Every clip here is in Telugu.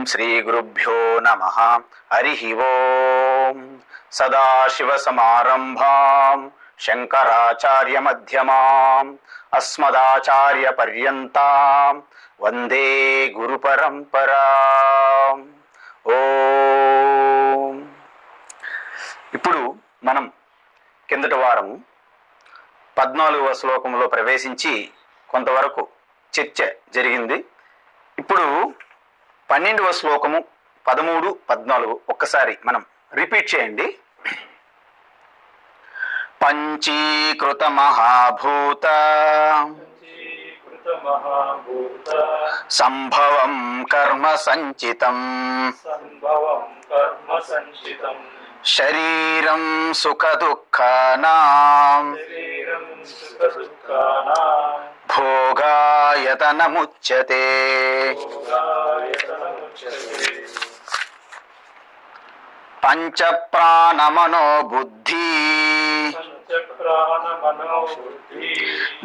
శ్రీ గురుభ్యో నమః. హరి ఓం. సదాశివసమారంభాం శంకరాచార్య మధ్యమాం అస్మదాచార్య పర్యంతాం వందే గురు పరంపరాం. ఓం. ఇప్పుడు మనం కిందటి వారము 14వ శ్లోకంలో ప్రవేశించి కొంతవరకు చర్చ జరిగింది. ఇప్పుడు 12వ శ్లోకము 13, 14 ఒక్కసారి మనం రిపీట్ చేయండి. పంచీకృత మహాభూత సంభవం కర్మ సంచితం శరీరం సుఖ దుఃఖానాం భోగాయతనముచ్యతే. పంచ ప్రాణమనో బుద్ధి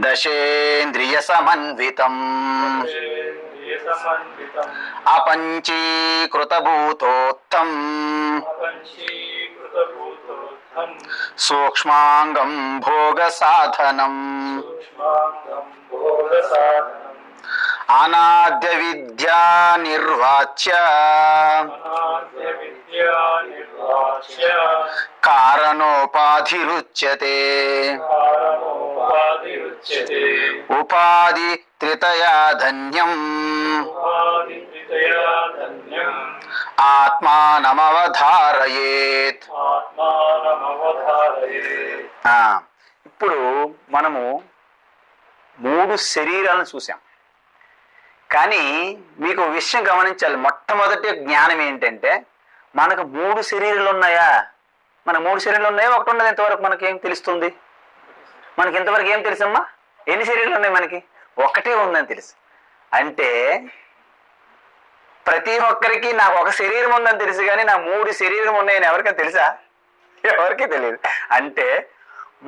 దశేంద్రియ సమన్వితం అపంచీకృత భూతోత్తం సూక్ష్మాంగం భోగ సాధనం అనాద్య విద్యా నిర్వాచ్య కారణోపాధిరుచ్యతే. ఉపాధి త్రితయా ధన్యం ఆత్మానమవధారయేత్. ఇప్పుడు మనము 3 శరీరాలను చూసాం. కానీ మీకు విషయం గమనించాలి. మొట్టమొదటి జ్ఞానం ఏంటంటే మనకు 3 శరీరాలు ఉన్నాయా? మన 3 శరీరాలు ఉన్నాయా? ఒకటి ఉన్నది. ఇంతవరకు మనకేం తెలుస్తుంది? మనకి ఇంతవరకు ఏం తెలుసమ్మా? ఎన్ని శరీరాలు ఉన్నాయి మనకి? ఒకటే ఉందని తెలుసు. అంటే ప్రతి ఒక్కరికి నాకు ఒక శరీరం ఉందని తెలుసు, కానీ నా 3 శరీరం ఉన్నాయని ఎవరికైనా తెలుసా? ఎవరికీ తెలియదు. అంటే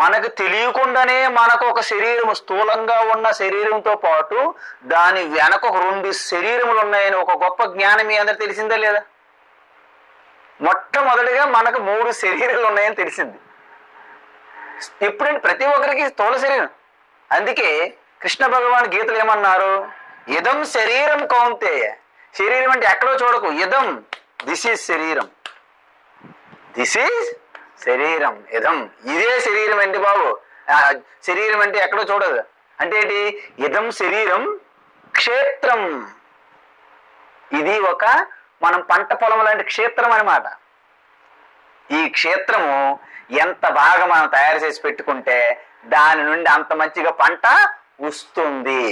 మనకు తెలియకుండానే మనకు ఒక శరీరం, స్థూలంగా ఉన్న శరీరంతో పాటు దాని వెనక ఒక 2 శరీరములు ఉన్నాయని ఒక గొప్ప జ్ఞానం మీ అందరు తెలిసిందా లేదా? మొట్టమొదటిగా మనకు 3 శరీరాలు ఉన్నాయని తెలిసింది. ఎప్పుడంటే ప్రతి ఒక్కరికి స్థూల శరీరం. అందుకే కృష్ణ భగవాన్ గీతలు ఏమన్నారు? ఇదం శరీరం కౌంతేయ. శరీరం అంటే ఎక్కడో చూడకు. ఇదం, దిస్ ఈజ్ శరీరం. దిస్ ఈజ్ శరీరం. ఇదం, ఇదే శరీరం అండి బాబు. శరీరం అంటే ఎక్కడో చూడదు. అంటే ఏంటి? ఇదం శరీరం క్షేత్రం. ఇది ఒక మనం పంట పొలం లాంటి క్షేత్రం అన్నమాట. ఈ క్షేత్రము ఎంత బాగా మనం తయారు చేసి పెట్టుకుంటే దాని నుండి అంత మంచిగా పంట వస్తుంది.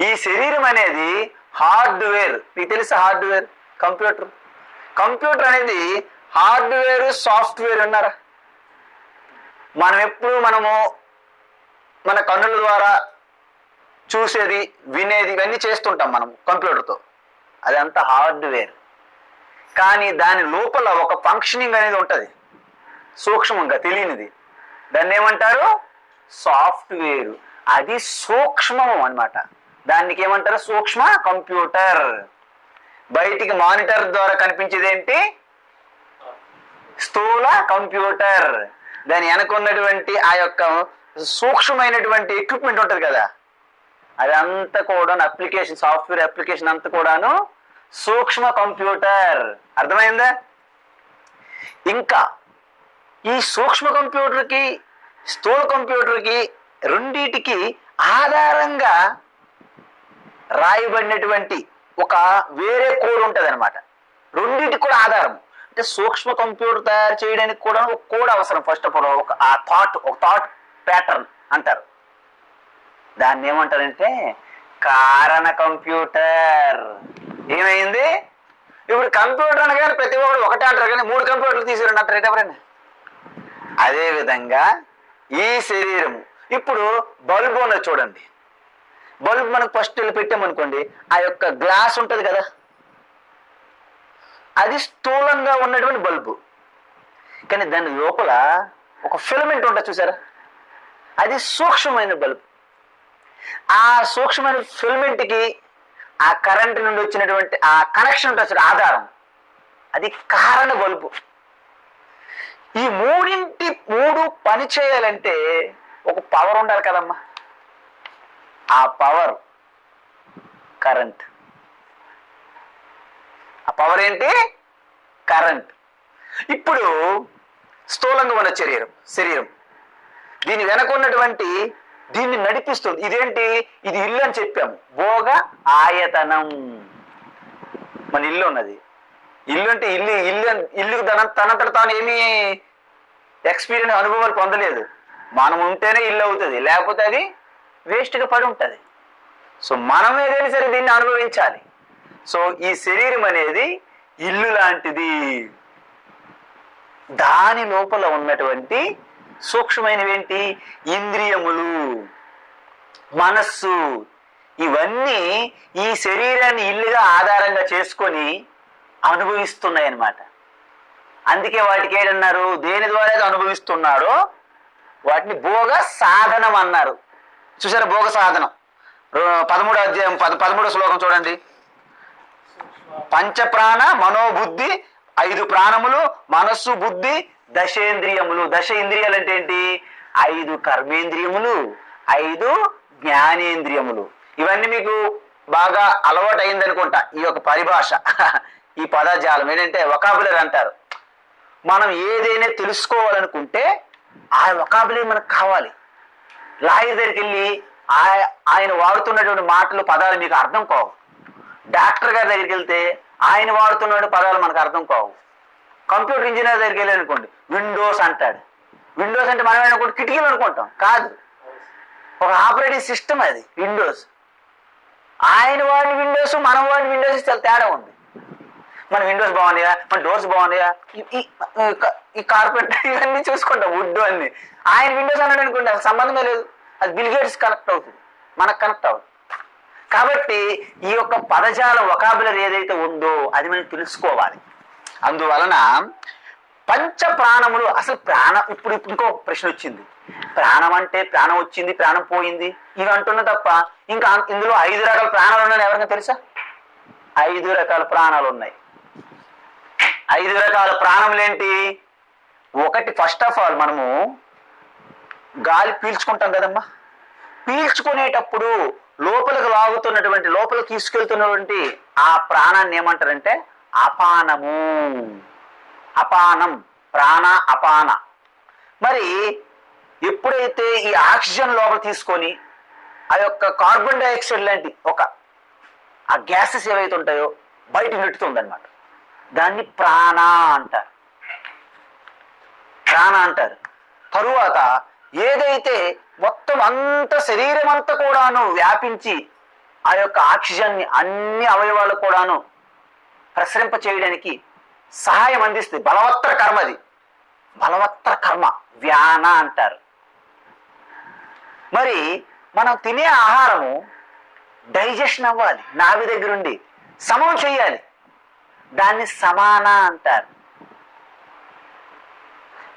ఈ శరీరం అనేది హార్డ్వేర్. మీకు తెలుసా హార్డ్వేర్? కంప్యూటర్ అనేది హార్డ్వేర్, సాఫ్ట్వేర్ అన్నారా? మనము మన కన్నుల ద్వారా చూసేది, వినేది, ఇవన్నీ చేస్తుంటాం మనం కంప్యూటర్తో. అదంతా హార్డ్వేర్. కానీ దాని లోపల ఒక ఫంక్షనింగ్ అనేది ఉంటుంది, సూక్ష్మంగా తెలియనిది. దాన్ని ఏమంటారు? సాఫ్ట్వేర్. అది సూక్ష్మం అన్నమాట. దానికి ఏమంటారు? సూక్ష్మ కంప్యూటర్. బయటికి మానిటర్ ద్వారా కనిపించేది ఏంటి? స్థూల కంప్యూటర్. దాని వెనకున్నటువంటి ఆ యొక్క సూక్ష్మమైనటువంటి ఎక్విప్మెంట్ ఉంటుంది కదా, అదంతా కూడా అప్లికేషన్, సాఫ్ట్వేర్ అప్లికేషన్ అంతా కూడాను సూక్ష్మ కంప్యూటర్. అర్థమైందా? ఇంకా ఈ సూక్ష్మ కంప్యూటర్కి, స్థూల కంప్యూటర్కి, రెండిటికి ఆధారంగా రాయబడినటువంటి ఒక వేరే కోడ్ ఉంటుంది అనమాట. రెండింటికి కూడా ఆధారం. అంటే సూక్ష్మ కంప్యూటర్ తయారు చేయడానికి కూడా ఒక కోడ్ అవసరం. ఫస్ట్ ఆఫ్ ఆల్ ఒక థాట్ ప్యాటర్న్ అంటారు. దాన్ని ఏమంటారంటే కారణ కంప్యూటర్. ఏమైంది? ఇప్పుడు కంప్యూటర్ అనగానే ప్రతి ఒక్కరు ఒకటే అంటారు, కానీ 3 కంప్యూటర్లు తీసుకురండి అంటారు ఎవరైనా. అదేవిధంగా ఈ శరీరము, ఇప్పుడు బల్బు ఉన్నది చూడండి. బల్బు మనకు ఫస్ట్ వెళ్ళి పెట్టామనుకోండి, ఆ యొక్క గ్లాస్ ఉంటుంది కదా, అది స్థూలంగా ఉన్నటువంటి బల్బు. కానీ దాని లోపల ఒక ఫిలమెంట్ ఉంటుంది చూసారా, అది సూక్ష్మమైన బల్బు. ఆ సూక్ష్మమైన ఫిలమెంట్కి ఆ కరెంట్ నుండి వచ్చినటువంటి ఆ కనెక్షన్ ఉంటుంది, ఆధారం, అది కారణ బల్బు. ఈ మూడు పని చేయాలంటే ఒక పవర్ ఉండాలి కదమ్మా. ఆ పవర్ కరెంట్. ఆ పవర్ ఏంటి? కరెంట్. ఇప్పుడు స్థూలంగా ఉన్న శరీరం దీని వెనక ఉన్నటువంటి దీన్ని నడిపిస్తుంది. ఇదేంటి? ఇది ఇల్లు అని చెప్పాము. భోగ ఆయతనం. మన ఇల్లు ఉన్నది. ఇల్లు అంటే ఇల్లుకు తనంతట తాను ఏమీ ఎక్స్పీరియన్స్ అనుభవాలు పొందలేదు. మనం ఉంటేనే ఇల్లు అవుతుంది, లేకపోతే అది వేస్ట్గా పడి ఉంటుంది. సో మనం ఏదైనా సరే దీన్ని అనుభవించాలి. సో ఈ శరీరం అనేది ఇల్లు లాంటిది. దాని లోపల ఉన్నటువంటి సూక్ష్మమైనవేంటి? ఇంద్రియములు, మనస్సు, ఇవన్నీ ఈ శరీరాన్ని ఇల్లుగా ఆధారంగా చేసుకొని అనుభవిస్తున్నాయి అన్నమాట. అందుకే వాటికి ఏంటన్నారు? దేని ద్వారా అనుభవిస్తున్నాడో వాటిని భోగ సాధనం అన్నారు. చూసారా? భోగ సాధనం 13వ అధ్యాయం 13వ శ్లోకం చూడండి. పంచప్రాణ మనోబుద్ధి, 5 ప్రాణములు, మనస్సు, బుద్ధి, దశేంద్రియములు. దశ ఇంద్రియాలు అంటే ఏంటి? 5 కర్మేంద్రియములు, 5 జ్ఞానేంద్రియములు. ఇవన్నీ మీకు బాగా అలవాటు అయిందనుకుంటా ఈ యొక్క పరిభాష, ఈ పదజాలం ఏంటంటే వొకాబులరీ అంటారు. మనం ఏదైనా తెలుసుకోవాలనుకుంటే ఆ వొకాబులరీ మనకు కావాలి. లాయర్ దగ్గరికి వెళ్ళి ఆయన వాడుతున్నటువంటి మాటలు, పదాలు మీకు అర్థం కావు. డాక్టర్ గారి దగ్గరికి వెళ్తే ఆయన వాడుతున్న పదాలు మనకు అర్థం కావు. కంప్యూటర్ ఇంజనీర్ దగ్గరికి వెళ్ళి అనుకోండి, విండోస్ అంటాడు. విండోస్ అంటే మనం అనుకుంటే కిటికీలు అనుకుంటాం, కాదు, ఒక ఆపరేటింగ్ సిస్టమ్ అది విండోస్. ఆయన వాడిన విండోస్, మనం వాడిన విండోస్ చాలా తేడా ఉంది. మన విండోస్ బాగున్నాయా, మన డోర్స్ బాగున్నాయా, ఈ కార్పెట్ ఇవన్నీ చూసుకుంటాం, వుడ్ అన్ని. ఆయన విండోస్ అన్నాడు అనుకోండి, అసలు సంబంధమే లేదు. అది బిల్ గేట్స్ కనెక్ట్ అవుతుంది, మనకు కనెక్ట్ అవుతుంది. కాబట్టి ఈ యొక్క పదజాలం వొకాబులరీ ఏదైతే ఉందో అది మనం తెలుసుకోవాలి. అందువలన పంచ ప్రాణములు, అసలు ప్రాణం. ఇప్పుడు ఇంకో ప్రశ్న వచ్చింది, ప్రాణం అంటే ప్రాణం వచ్చింది, ప్రాణం పోయింది, ఇవి అంటున్నా తప్ప ఇంకా ఇందులో 5 రకాల ప్రాణాలు ఉన్నాయని ఎవరికైనా తెలుసా? 5 రకాల ప్రాణాలు ఉన్నాయి. 5 రకాల ప్రాణములేంటి? ఒకటి, ఫస్ట్ ఆఫ్ ఆల్ మనము గాలి పీల్చుకుంటాం కదమ్మా. పీల్చుకునేటప్పుడు లోపలికి లాగుతున్నటువంటి, లోపలికి తీసుకెళ్తున్నటువంటి ఆ ప్రాణాన్ని ఏమంటారంటే అపానము. అపానం, ప్రాణ అపాన. మరి ఎప్పుడైతే ఈ ఆక్సిజన్ లోపల తీసుకొని ఆ యొక్క కార్బన్ డైఆక్సైడ్ లాంటి ఆ గ్యాసెస్ ఏవైతే ఉంటాయో బయట నెట్టుతుందన్నమాట, దాన్ని ప్రాణ అంటారు. ప్రాణ అంటారు. తరువాత ఏదైతే మొత్తం అంత శరీరం అంతా కూడాను వ్యాపించి ఆ యొక్క ఆక్సిజన్ని అన్ని అవయవాలు కూడాను ప్రసరింప చేయడానికి సహాయం అందిస్తుంది, బలవత్తర కర్మ. అది బలవత్తర కర్మ, వ్యాన అంటారు. మరి మనం తినే ఆహారము డైజెషన్ అవ్వాలి, నాభి దగ్గరుండి సమం చెయ్యాలి, దాన్ని సమాన అంటారు.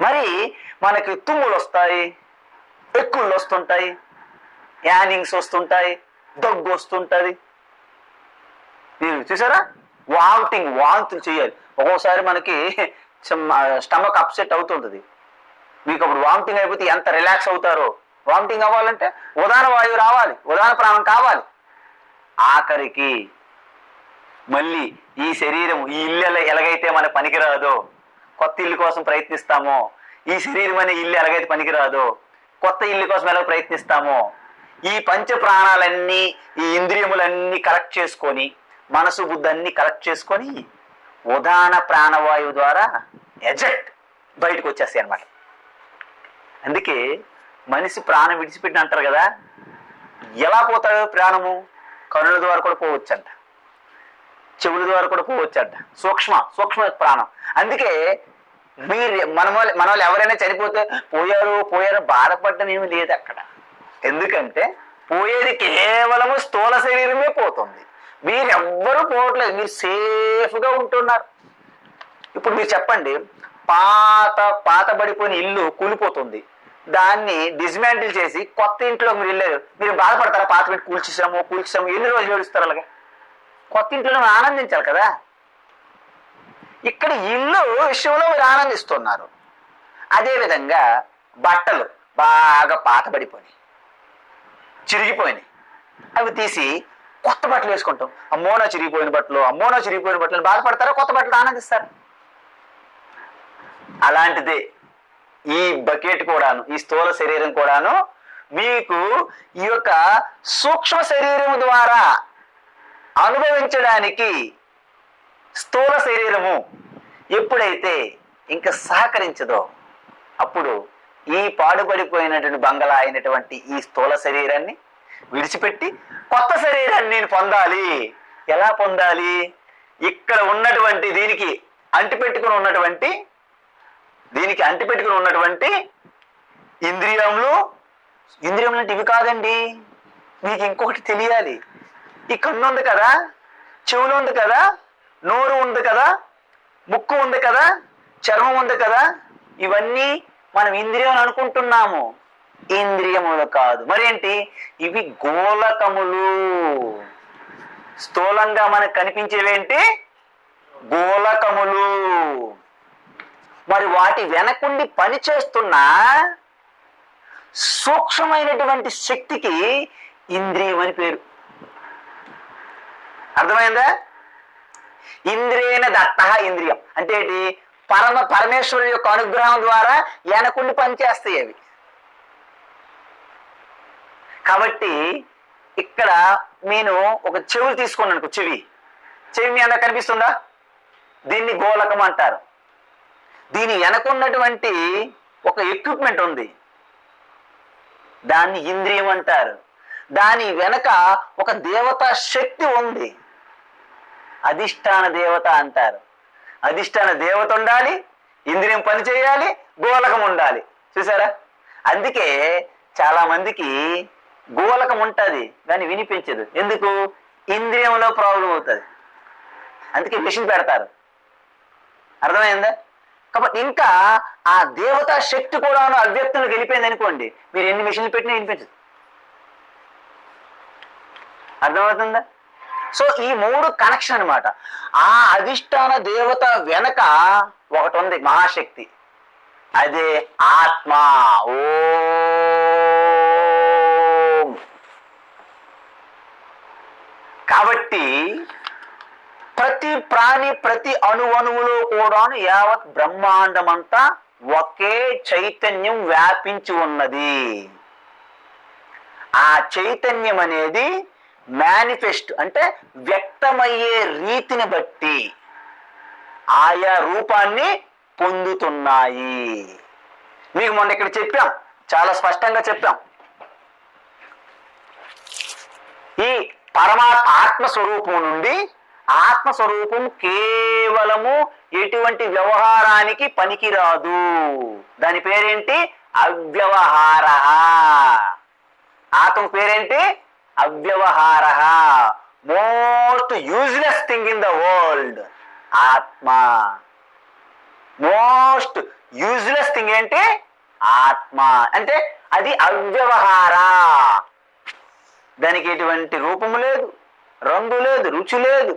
మరి మనకి తుమ్ములు వస్తాయి, ఎక్కుళ్ళు వస్తుంటాయి, యానింగ్స్ వస్తుంటాయి, దగ్గు వస్తుంటుంది. మీరు చూసారా? వాంతులు చేయాలి. ఒక్కోసారి మనకి స్టమక్ అప్సెట్ అవుతుంటుంది. మీకు అప్పుడు వామిటింగ్ అయిపోతే ఎంత రిలాక్స్ అవుతారో. వామిటింగ్ అవ్వాలంటే ఉదాహరణ వాయువు రావాలి, ఉదాహరణ ప్రాణం కావాలి. ఆఖరికి మళ్ళీ ఈ శరీరం, ఈ ఇల్లు ఎలాగైతే మన పనికిరాదో, కొత్త ఇల్లు కోసం ప్రయత్నిస్తామో, ఈ శరీరం అనే ఇల్లు ఎలాగైతే పనికిరాదో కొత్త ఇల్లు కోసం ఎలా ప్రయత్నిస్తామో, ఈ పంచ ప్రాణాలన్నీ, ఈ ఇంద్రియములన్నీ కలెక్ట్ చేసుకొని, మనసు బుద్ధి అన్ని కలెక్ట్ చేసుకొని ఉదాహరణ ప్రాణవాయువు ద్వారా ఎజెక్ట్ బయటకు వచ్చేస్తాయి అన్నమాట. అందుకే మనిషి ప్రాణం విడిచిపెట్టిన అంటారు కదా. ఎలా పోతాడు ప్రాణము? కనుల ద్వారా కూడా పోవచ్చంట, చెవుల ద్వారా కూడా పోవచ్చంట. సూక్ష్మ ప్రాణం. అందుకే మన వాళ్ళు ఎవరైనా చనిపోతే పోయారు బాధపడడం ఏమి లేదు అక్కడ. ఎందుకంటే పోయేది కేవలము స్థూల శరీరమే పోతుంది, మీరెవ్వరూ పోవట్లేదు, మీరు సేఫ్గా ఉంటున్నారు. ఇప్పుడు మీరు చెప్పండి, పాతబడిపోయిన ఇల్లు కూలిపోతుంది, దాన్ని డిస్మాంటిల్ చేసి కొత్త ఇంట్లో మీరు వెళ్ళారు, మీరు బాధపడతారా? పాత పెట్టి కూల్చేసాము ఎన్ని రోజులు ఏడుస్తారు అలాగా? కొత్త ఇంట్లో మనం ఆనందించాలి కదా. ఇక్కడ ఇల్లు విషయంలో మీరు ఆనందిస్తున్నారు. అదేవిధంగా బట్టలు బాగా పాతబడిపోయినాయి, చిరిగిపోయినాయి, అవి తీసి కొత్త బట్టలు వేసుకుంటాం. అమ్మోనా చిరిగిపోయిన బట్టలు, అమ్మోనా చిరిగిపోయిన బట్టలు బాధపడతారా? కొత్త బట్టలు ఆనందిస్తారు. అలాంటిదే ఈ బకెట్ కూడాను, ఈ స్థూల శరీరం కూడాను మీకు ఈ యొక్క సూక్ష్మ శరీరం ద్వారా అనుభవించడానికి స్థూల శరీరము ఎప్పుడైతే ఇంకా సహకరించదో అప్పుడు ఈ పాడుపడిపోయినటువంటి బంగళా అయినటువంటి ఈ స్థూల శరీరాన్ని విడిచిపెట్టి కొత్త శరీరాన్ని నేను పొందాలి. ఎలా పొందాలి? ఇక్కడ ఉన్నటువంటి దీనికి అంటిపెట్టుకుని ఉన్నటువంటి ఇంద్రియములు అంటే ఇవి కాదండి. మీకు ఇంకొకటి తెలియాలి. ఈ కన్ను ఉంది కదా, చెవులు ఉంది కదా, నోరు ఉంది కదా, ముక్కు ఉంది కదా, చర్మం ఉంది కదా, ఇవన్నీ మనం ఇంద్రియం అనుకుంటున్నాము. ఇంద్రియములు కాదు. మరేంటి? ఇవి గోలకములు. స్థూలంగా మనకు కనిపించేవేంటి? గోలకములు. మరి వాటి వెనకుండి పనిచేస్తున్న సూక్ష్మమైనటువంటి శక్తికి ఇంద్రియం అని పేరు. అర్థమైందా? ఇంద్రియేణ దత్త ఇంద్రియం అంటే ఏంటి? పరమేశ్వరుడు యొక్క అనుగ్రహం ద్వారా వెనకుండి పనిచేస్తాయి అవి. కాబట్టి ఇక్కడ నేను ఒక చెవులు తీసుకున్నాను. చెవి మీ అందరికి కనిపిస్తుందా? దీన్ని గోలకం అంటారు. దీని వెనకున్నటువంటి ఒక ఎక్విప్మెంట్ ఉంది, దాన్ని ఇంద్రియం అంటారు. దాని వెనక ఒక దేవతా శక్తి ఉంది, అధిష్టాన దేవత అంటారు. అధిష్టాన దేవత ఉండాలి, ఇంద్రియం పని చేయాలి, గోలకం ఉండాలి. చూసారా? అందుకే చాలా మందికి గోలకం ఉంటుంది కానీ వినిపించదు. ఎందుకు? ఇంద్రియంలో ప్రాబ్లం అవుతుంది. అందుకే మిషన్ పెడతారు. అర్థమైందా? కాబట్టి ఇంకా ఆ దేవతా శక్తి కూడా అవ్యక్తులకు వెళ్ళిపోయింది అనుకోండి, మీరు ఎన్ని మిషన్లు పెట్టినా వినిపించదు. అర్థమవుతుందా? సో ఈ మూడు కనెక్షన్ అనమాట. ఆ అధిష్టాన దేవత వెనక ఒకటి ఉంది, మహాశక్తి. అదే ఆత్మ. ఓం. కాబట్టి ప్రతి ప్రాణి, ప్రతి అణువణువులో కూడా యావత్ బ్రహ్మాండమంతా ఒకే చైతన్యం వ్యాపించి ఉన్నది. ఆ చైతన్యం అనేది మేనిఫెస్ట్ అంటే వ్యక్తమయ్యే రీతిని బట్టి ఆయా రూపాన్ని పొందుతున్నాయి. మీకు మొన్న ఇక్కడ చెప్పాం, చాలా స్పష్టంగా చెప్పాం. ఈ ఆత్మస్వరూపం నుండి, ఆత్మస్వరూపం కేవలము ఎటువంటి వ్యవహారానికి పనికిరాదు. దాని పేరేంటి? అవ్యవహార. ఆత్మ పేరేంటి? అవ్యవహార. Most useless thing in the world ఆత్మ. మోస్ట్ యూజ్లెస్ థింగ్ ఏంటి? ఆత్మ. అంటే అది అవ్యవహార. దానికి ఎటువంటి రూపము లేదు, రంగు లేదు, రుచి లేదు,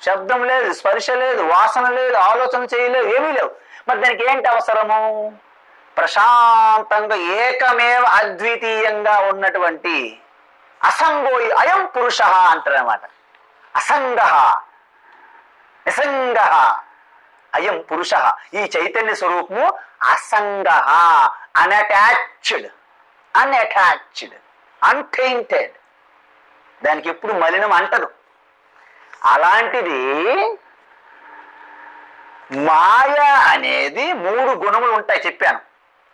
శబ్దం లేదు, స్పర్శ లేదు, వాసన లేదు, ఆలోచన చేయలేదు, ఏమీ లేవు. మరి దానికి ఏంటి అవసరము? ప్రశాంతంగా ఏకమేవ అద్వితీయంగా ఉన్నటువంటి అసంగోయి అయం పురుష అంటారు అన్నమాట. అసంగ నిసంగ అయం పురుష. ఈ చైతన్య స్వరూపము అసంగ, అన్అటాచ్డ్, అన్టైంటెడ్. దానికి ఎప్పుడు మలినం అంటదు. అలాంటిది మాయ అనేది మూడు గుణములు ఉంటాయి చెప్పాను.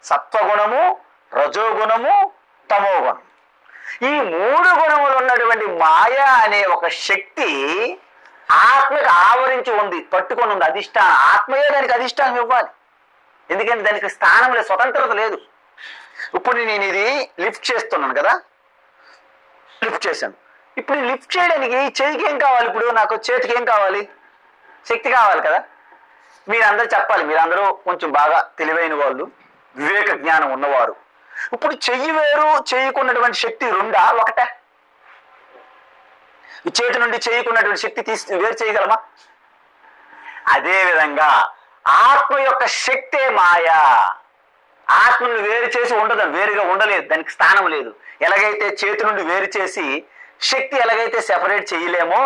సత్వగుణము, రజోగుణము, తమోగుణం. ఈ మూడు గుణములు ఉన్నటువంటి మాయ అనే ఒక శక్తి ఆత్మకు ఆవరించి ఉంది, పట్టుకొని ఉంది. అధిష్టానం ఆత్మయే దానికి అధిష్టానం ఇవ్వాలి. ఎందుకంటే దానికి స్థానం లేదు, స్వతంత్రత లేదు. ఇప్పుడు నేను ఇది లిఫ్ట్ చేస్తున్నాను కదా, లిఫ్ట్ చేశాను. ఇప్పుడు లిఫ్ట్ చేయడానికి చేతికి ఏం కావాలి? ఇప్పుడు నాకు చేతికి ఏం కావాలి? శక్తి కావాలి కదా. మీరందరూ చెప్పాలి, మీరందరూ కొంచెం బాగా తెలివైన వాళ్ళు, వివేక జ్ఞానం ఉన్నవారు. ఇప్పుడు చెయ్యి వేరు, చెయ్యికున్నటువంటి శక్తి రెండా ఒకటే? ఈ చేతి నుండి చేయకున్నటువంటి శక్తి తీసి వేరు చేయగలమా? అదేవిధంగా ఆత్మ యొక్క శక్తే మాయ. ఆత్మను వేరు చేసి ఉండదు, వేరుగా ఉండలేదు, దానికి స్థానం లేదు. ఎలాగైతే చేతి నుండి వేరు చేసి శక్తి ఎలాగైతే సెపరేట్ చేయలేమో,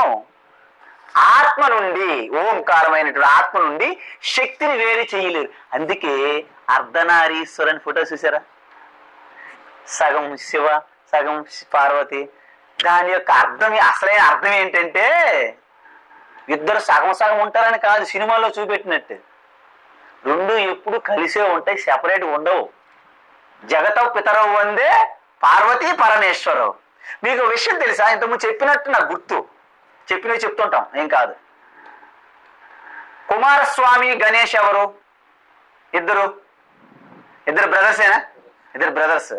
ఆత్మ నుండి ఓంకారమైనటువంటి ఆత్మ నుండి శక్తిని వేరు చేయలేరు. అందుకే అర్ధనారీశ్వరని ఫోటో చూసారా? సగం శివ సగం పార్వతి. దాని యొక్క అర్థం, అసలైన అర్థం ఏంటంటే ఇద్దరు సగం సగం ఉంటారని కాదు, సినిమాలో చూపెట్టినట్టు. రెండు ఎప్పుడు కలిసే ఉంటాయి, సెపరేట్ ఉండవు. జగత పితరవు వందే పార్వతీ పరమేశ్వరవు. మీకు విషయం తెలుసా? ఇంతకుముందు చెప్పినట్టు నాకు గుర్తు, చెప్పినవి చెప్తుంటాం, ఏం కాదు. కుమారస్వామి గణేష్ ఎవరు? ఇద్దరు బ్రదర్సేనా? ఇద్దరు బ్రదర్స్.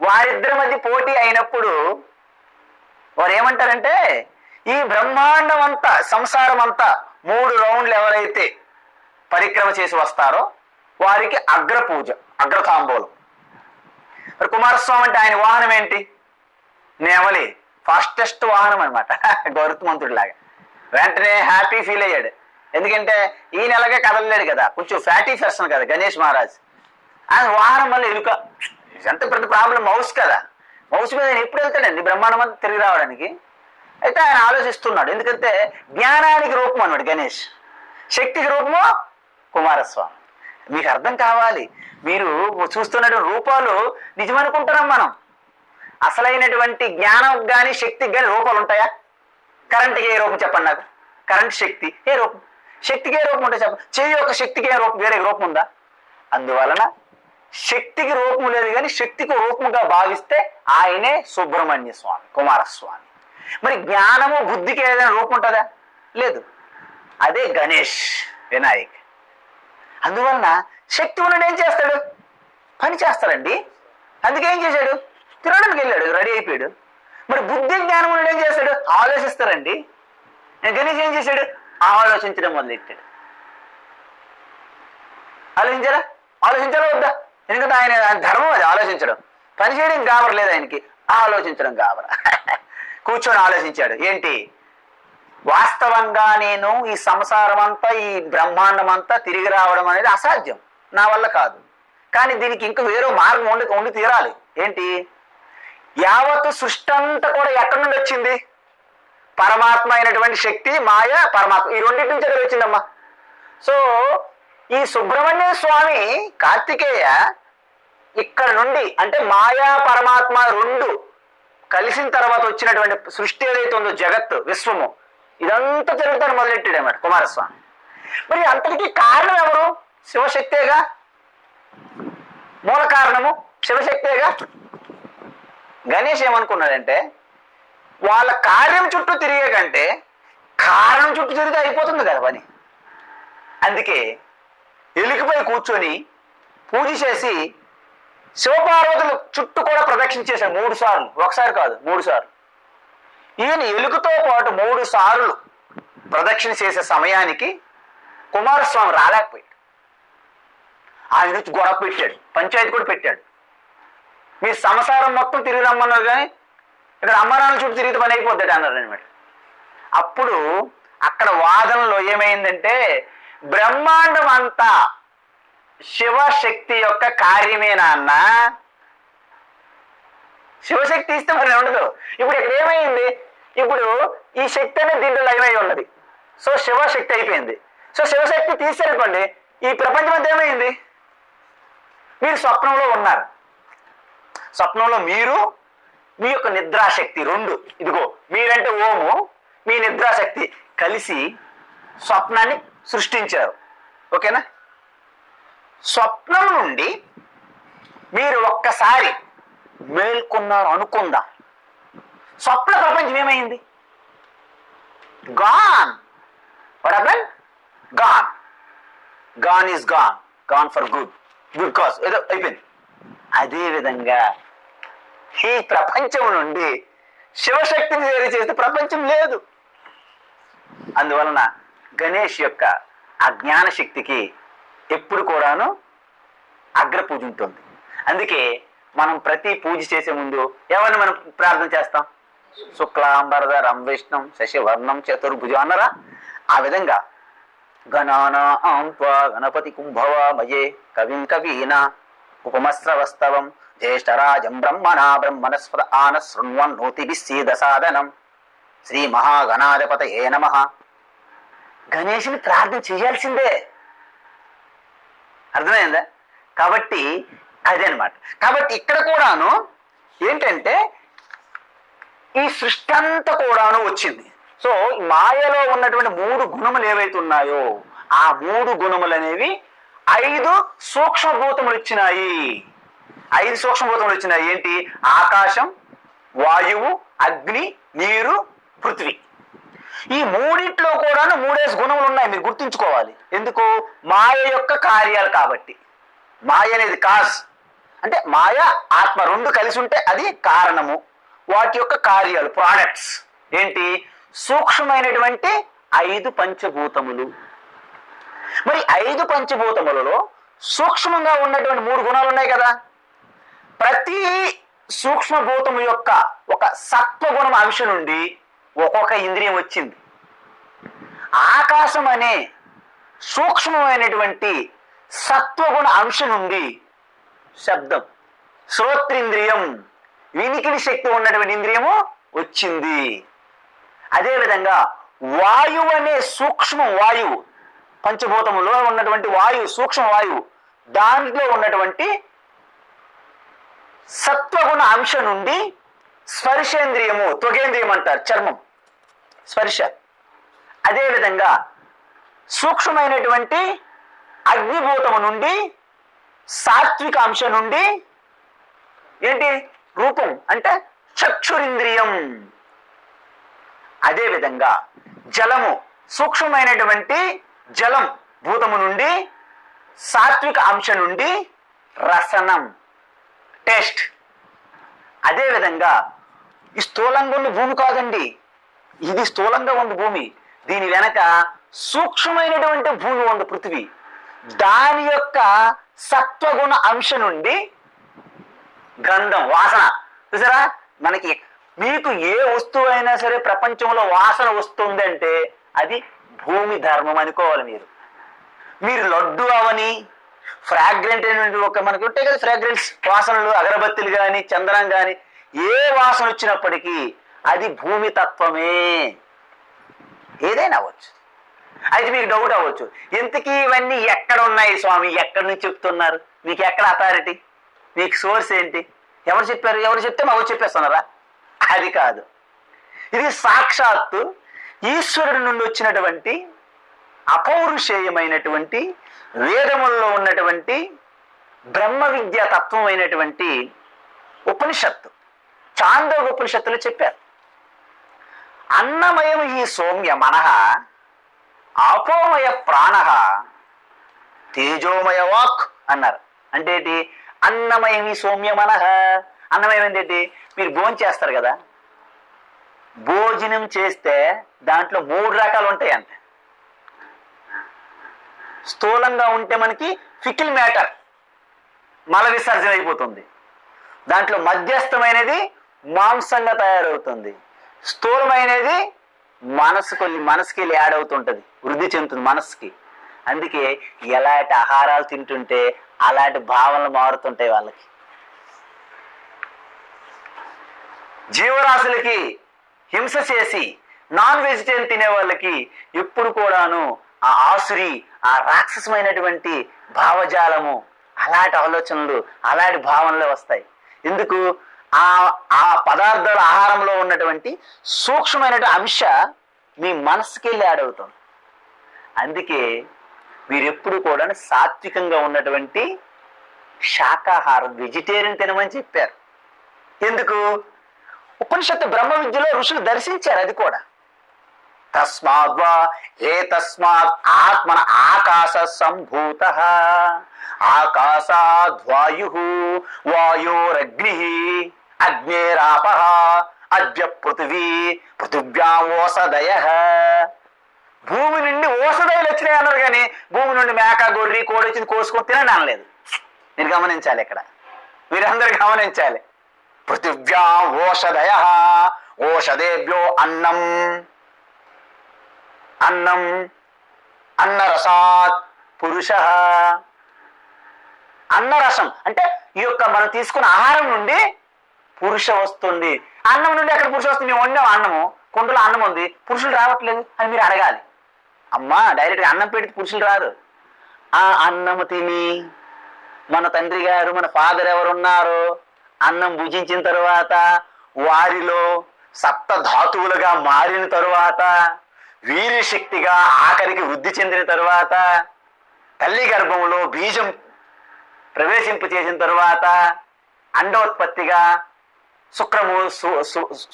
వారిద్దరి మధ్య పోటీ అయినప్పుడు వారు ఏమంటారంటే, ఈ బ్రహ్మాండం అంతా, సంసారం అంతా 3 రౌండ్లు ఎవరైతే పరిక్రమ చేసి వస్తారో వారికి అగ్రపూజ, అగ్రతాంబూలం. మరి కుమారస్వామి అంటే ఆయన వాహనం ఏంటి? నెమలి, ఫాస్టెస్ట్ వాహనం అనమాట, గౌరవమంతుడిలాగా. వెంటనే హ్యాపీ ఫీల్ అయ్యాడు. ఎందుకంటే ఈ నెలగా కదలలేడు కదా, కొంచెం ఫ్యాటీ పర్సన్ కదా గణేష్ మహారాజ్. ఆయన వాహనం వల్ల ఎలుక, ఎంత పెద్ద ప్రాబ్లం. మౌస్ కదా, మౌస్ మీద ఆయన ఎప్పుడు వెళ్తాడండి బ్రహ్మాండం అంతా తిరిగి రావడానికి? అయితే ఆయన ఆలోచిస్తున్నాడు. ఎందుకంటే జ్ఞానానికి రూపం అన్నాడు గణేష్, శక్తికి రూపము కుమారస్వామి. మీకు అర్థం కావాలి, మీరు చూస్తున్నటువంటి రూపాలు నిజమనుకుంటున్నాం మనం. అసలైనటువంటి జ్ఞానం కానీ శక్తికి కానీ రూపాలు ఉంటాయా? కరెంట్కి ఏ రూపం చెప్పండి నాకు. కరెంట్ శక్తి ఏ రూపం? శక్తికి ఏ రూపం ఉంటాయి చెప్పండి. చెయ్యి యొక్క శక్తికి ఏ రూపం, వేరే రూపం ఉందా? అందువలన శక్తికి రూపం లేదు, కానీ శక్తికి రూపంగా భావిస్తే ఆయనే సుబ్రహ్మణ్య స్వామి, కుమారస్వామి. మరి జ్ఞానము బుద్ధికి ఏదైనా రూపం ఉంటుందా? లేదు. అదే గణేష్, వినాయక్. అందువలన శక్తి ఉన్నాడు ఏం చేస్తాడు? పని చేస్తాడండి. అందుకే ఏం చేశాడు? తిరగడానికి వెళ్ళాడు, రెడీ అయిపోయాడు. మరి బుద్ధి జ్ఞానం ఉన్నాడు ఏం చేస్తాడు? ఆలోచిస్తారండి. గణేష్ ఏం చేశాడు? ఆలోచించడం మొదలెట్టాడు. ఆలోచించాలా వద్దా? ఎందుకంటే ఆయన ధర్మం అది ఆలోచించడం. పని చేయడం గాబరలేదు ఆయనకి, ఆలోచించడం గాబర. కూర్చొని ఆలోచించాడు. ఏంటి? వాస్తవంగా నేను ఈ సంసారం అంతా, ఈ బ్రహ్మాండం అంతా తిరిగి రావడం అనేది అసాధ్యం, నా వల్ల కాదు. కానీ దీనికి ఇంకా వేరే మార్గం ఉండి తీరాలి. ఏంటి? యావత్తు సృష్టి అంతా కూడా ఎక్కడి నుండి వచ్చింది? పరమాత్మ అయినటువంటి శక్తి, మాయ, పరమాత్మ, ఈ రెండింటి నుంచి ఎక్కడ వచ్చిందమ్మా? సో ఈ సుబ్రహ్మణ్య స్వామి, కార్తికేయ ఇక్కడ నుండి, అంటే మాయా పరమాత్మ రెండు కలిసిన తర్వాత వచ్చినటువంటి సృష్టి ఏదైతే ఉందో, జగత్తు, విశ్వము, ఇదంతా జరుగుతాను మొదలెట్టాడు అన్నమాట కుమారస్వామి. మరి అంతటికీ కారణం ఎవరు? శివశక్తేగా. మూల కారణము శివశక్తేగా. గణేష్ ఏమనుకున్నాడంటే, వాళ్ళ కార్యం చుట్టూ తిరిగే కంటే కారణం చుట్టూ తిరిగితే అయిపోతుంది కదా పని. అందుకే ఎలుకపై కూర్చొని పూజ చేసి శివపార్వతులు చుట్టూ కూడా ప్రదక్షిణ చేశాడు 3 సార్లు. ఒకసారి కాదు, 3 సార్లు. ఈయన ఎలుకతో పాటు 3 సార్లు ప్రదక్షిణ చేసే సమయానికి కుమారస్వామి రాలేకపోయాడు. ఆయన నుంచి గొడవ పెట్టాడు, పంచాయతీ కూడా పెట్టాడు. మీరు సంసారం మొత్తం తిరిగి రమ్మన్నారు, కానీ ఇక్కడ అమ్మనాన్న చుట్టూ తిరిగితే పని అయిపోతాడు అన్నారు అనమాట. అప్పుడు అక్కడ వాదనలో ఏమైందంటే, బ్రహ్మాండం అంతా శివశక్తి యొక్క కార్యమేనా అన్న? శివశక్తి ఇస్తే మరి ఉండదు. ఇప్పుడు ఇక్కడ ఏమైంది? ఇప్పుడు ఈ శక్తి అనేది దీంట్లో లైన్ అయి ఉన్నది. సో శివశక్తి అయిపోయింది. సో శివశక్తి తీసేనుకోండి, ఈ ప్రపంచం అంతా ఏమైంది? మీరు స్వప్నంలో ఉన్నారు. స్వప్నంలో మీరు, మీ యొక్క నిద్రాశక్తి రెండు, ఇదిగో మీరంటే ఓము, మీ నిద్రాశక్తి కలిసి స్వప్నాన్ని సృష్టించారు. ఓకేనా? స్వప్నం నుండి మీరు ఒక్కసారి మేల్కొన్నారు అనుకుందాం. స్వప్న ప్రపంచం ఏమైంది? Gone. What happen? Gone. Gone is gone. Gone for good. Good cause ఏదో అయిపోయింది. అదేవిధంగా ఈ ప్రపంచం నుండి శివశక్తిని వేరు చేస్తే ప్రపంచం లేదు. అందువలన గణేష్ యొక్క ఆ జ్ఞాన శక్తికి ఎప్పుడు కూడాను అగ్రపూజ ఉంటుంది. అందుకే మనం ప్రతి పూజ చేసే ముందు ఎవరిని మనం ప్రార్థన చేస్తాం? శుక్లాంబరధరం విష్ణుం శశివర్ణం చతుర్భుజం అన్నరా? ఆ విధంగా గణానాం త్వా గణపతి కుంభవామయే కవిం కవీనా ఉపమస్రవస్తవం జ్యేష్ఠరాజం బ్రహ్మణస్పద ఆన శృణ్వన్నోతిభిస్సీద సాదనం శ్రీ మహాగణాధిపతయే నమః. గణేశుని ప్రార్థన చేయాల్సిందే. అర్థమైందా? కాబట్టి అదే అనమాట. కాబట్టి ఇక్కడ కూడాను ఏంటంటే ఈ సృష్టి అంతా కూడాను వచ్చింది. సో మాయలో ఉన్నటువంటి 3 గుణములు ఏవైతే ఉన్నాయో ఆ 3 గుణములు అనేవి 5 సూక్ష్మభూతములు ఇచ్చినాయి. 5 సూక్ష్మభూతములు ఇచ్చినాయి. ఏంటి? ఆకాశం, వాయువు, అగ్ని, నీరు, పృథ్వీ. ఈ మూడిట్లో కూడాను 3 గుణములు ఉన్నాయి. మీరు గుర్తుంచుకోవాలి. ఎందుకు? మాయ యొక్క కార్యాలు కాబట్టి. మాయ అనేది కాజ్, అంటే మాయ ఆత్మ 2 కలిసి ఉంటే అది కారణము. వాటి యొక్క కార్యాలు ప్రోడక్ట్స్ ఏంటి? సూక్ష్మమైనటువంటి 5 పంచభూతములు. మరి 5 పంచభూతములలో సూక్ష్మంగా ఉన్నటువంటి 3 గుణాలు ఉన్నాయి కదా. ప్రతి సూక్ష్మభూతము యొక్క ఒక సత్వగుణం అంశం నుండి ఒక్కొక్క ఇంద్రియం వచ్చింది. ఆకాశం అనే సూక్ష్మమైనటువంటి సత్వగుణ అంశం నుండి శబ్దం, శ్రోత్రింద్రియం, వినికిడి శక్తి ఉన్నటువంటి ఇంద్రియము వచ్చింది. అదేవిధంగా వాయువు అనే సూక్ష్మ వాయువు, పంచభూతములో ఉన్నటువంటి వాయువు, సూక్ష్మ వాయువు, దాంట్లో ఉన్నటువంటి సత్వగుణ అంశం నుండి స్పర్శేంద్రియము, త్వగేంద్రియం అంటారు, చర్మం, స్పర్శ. అదేవిధంగా సూక్ష్మమైనటువంటి అగ్నిభూతము నుండి సాత్విక అంశం నుండి ఏంటి? రూపం, అంటే చక్షురింద్రియం. అదేవిధంగా జలము, సూక్ష్మమైనటువంటి జలం భూతము నుండి సాత్విక అంశం నుండి రసనం, టేస్ట్. అదేవిధంగా ఈ స్థూలంగా ఉన్న భూమి కాదండి, ఇది స్థూలంగా ఉంది భూమి. దీని వెనక సూక్ష్మమైనటువంటి భూమి ఉంది, పృథివీ. దాని యొక్క సత్వగుణ అంశం నుండి గంధం, వాసన. చూసారా? మనకి మీకు ఏ వస్తువు అయినా సరే ప్రపంచంలో వాసన వస్తుంది అంటే అది భూమి ధర్మం అనుకోవాలి. మీరు లడ్డు అవని, ఫ్రాగ్రెంట్ అయినటువంటి ఒక మనకి ఉంటాయి కదా ఫ్రాగ్రెన్స్ వాసనలు, అగరబత్తులు కానీ, చందనం కానీ, ఏ వాసన వచ్చినప్పటికీ అది భూమి తత్వమే. ఏదైనా అవ్వచ్చు. అయితే మీకు డౌట్ అవ్వచ్చు, ఇంతకీ ఇవన్నీ ఎక్కడ ఉన్నాయి స్వామి, ఎక్కడి నుంచి చెప్తున్నారు, మీకు ఎక్కడ అథారిటీ, మీకు సోర్స్ ఏంటి, ఎవరు చెప్పారు, ఎవరు చెప్తే మాకు చెప్పేస్తున్నారా? అది కాదు. ఇది సాక్షాత్తు ఈశ్వరుడి నుండి వచ్చినటువంటి అపౌరుషేయమైనటువంటి వేదముల్లో ఉన్నటువంటి బ్రహ్మ విద్యా తత్వమైనటువంటి ఉపనిషత్తు, చాందోగ్య ఉపనిషత్తులు చెప్పారు. అన్నమయం ఈ సౌమ్య మనః, ఆపోమయ ప్రాణ, తేజోమయ వాక్ అన్నారు. అంటే ఏంటి? అన్నమయం ఈ సౌమ్య మనః. అన్నమయం ఏంటి? మీరు భోజనం చేస్తారు కదా, భోజనం చేస్తే దాంట్లో 3 రకాలు ఉంటాయి అంతే. స్థూలంగా ఉంటే మనకి ఫికిల్ మ్యాటర్, మల విసర్జన అయిపోతుంది. దాంట్లో మధ్యస్థమైనది మాంసంగా తయారవుతుంది. స్థూలమైనది మనసుకి వెళ్ళి యాడ్ అవుతుంటది, వృద్ధి చెందుతుంది మనసుకి. అందుకే ఎలాంటి ఆహారాలు తింటుంటే అలాంటి భావనలు మారుతుంటాయి వాళ్ళకి. జీవరాశులకి హింస చేసి నాన్ వెజిటేరియన్ తినే వాళ్ళకి ఎప్పుడు కూడాను ఆ ఆసురి, ఆ రాక్షసమైనటువంటి భావజాలము, అలాంటి ఆలోచనలు, అలాంటి భావనలు వస్తాయి. ఎందుకు? ఆ పదార్థాల ఆహారంలో ఉన్నటువంటి సూక్ష్మమైనటువంటి అంశ మీ మనసుకి వెళ్ళి యాడ్ అవుతుంది. అందుకే మీరు ఎప్పుడు కూడా సాత్వికంగా ఉన్నటువంటి శాకాహారం, వెజిటేరియన్ తినమని చెప్పారు. ఎందుకు? ఉపనిషత్తు బ్రహ్మ విద్యలో ఋషులు దర్శించారు అది కూడా. తస్మాద్వా ఏతస్మాత్ ఆత్మన ఆకాశ సంభూత, ఆకాశాద్వాయు, వాయోరగ్ని, అగ్నేరాప, అద్య పృథివీ, పృథివ్యాం ఓషధయ. భూమి నుండి ఓషధయలు వచ్చినాయి అన్నారు, కానీ భూమి నుండి మేక, గొర్రె, కోడి వచ్చింది కోసుకొని తినండి అనలేదు. మీరు గమనించాలి, ఇక్కడ మీరందరూ గమనించాలి. పృథివ్యాం ఓషధయ, ఓషధేభ్యో అన్నం అన్నం అన్నరసాత్ పురుష. అన్నరసం అంటే ఈ యొక్క మనం తీసుకున్న ఆహారం నుండి పురుష వస్తుంది. అన్నం నుండి అక్కడ పురుష వస్తుంది. మేము వండాం అన్నము, కుండలో అన్నం ఉంది, పురుషులు రావట్లేదు అని మీరు అడగాలి. అమ్మా డైరెక్ట్గా అన్నం పెడితే పురుషులు రారు. ఆ అన్నము తిని మన తండ్రి గారు మన ఫాదర్ ఎవరున్నారో అన్నం భుజించిన తరువాత వారిలో సప్త ధాతువులుగా మారిన తరువాత వీరి శక్తిగా ఆఖరికి వృద్ధి చెందిన తరువాత తల్లి గర్భంలో బీజం ప్రవేశింపు చేసిన తరువాత అండోత్పత్తిగా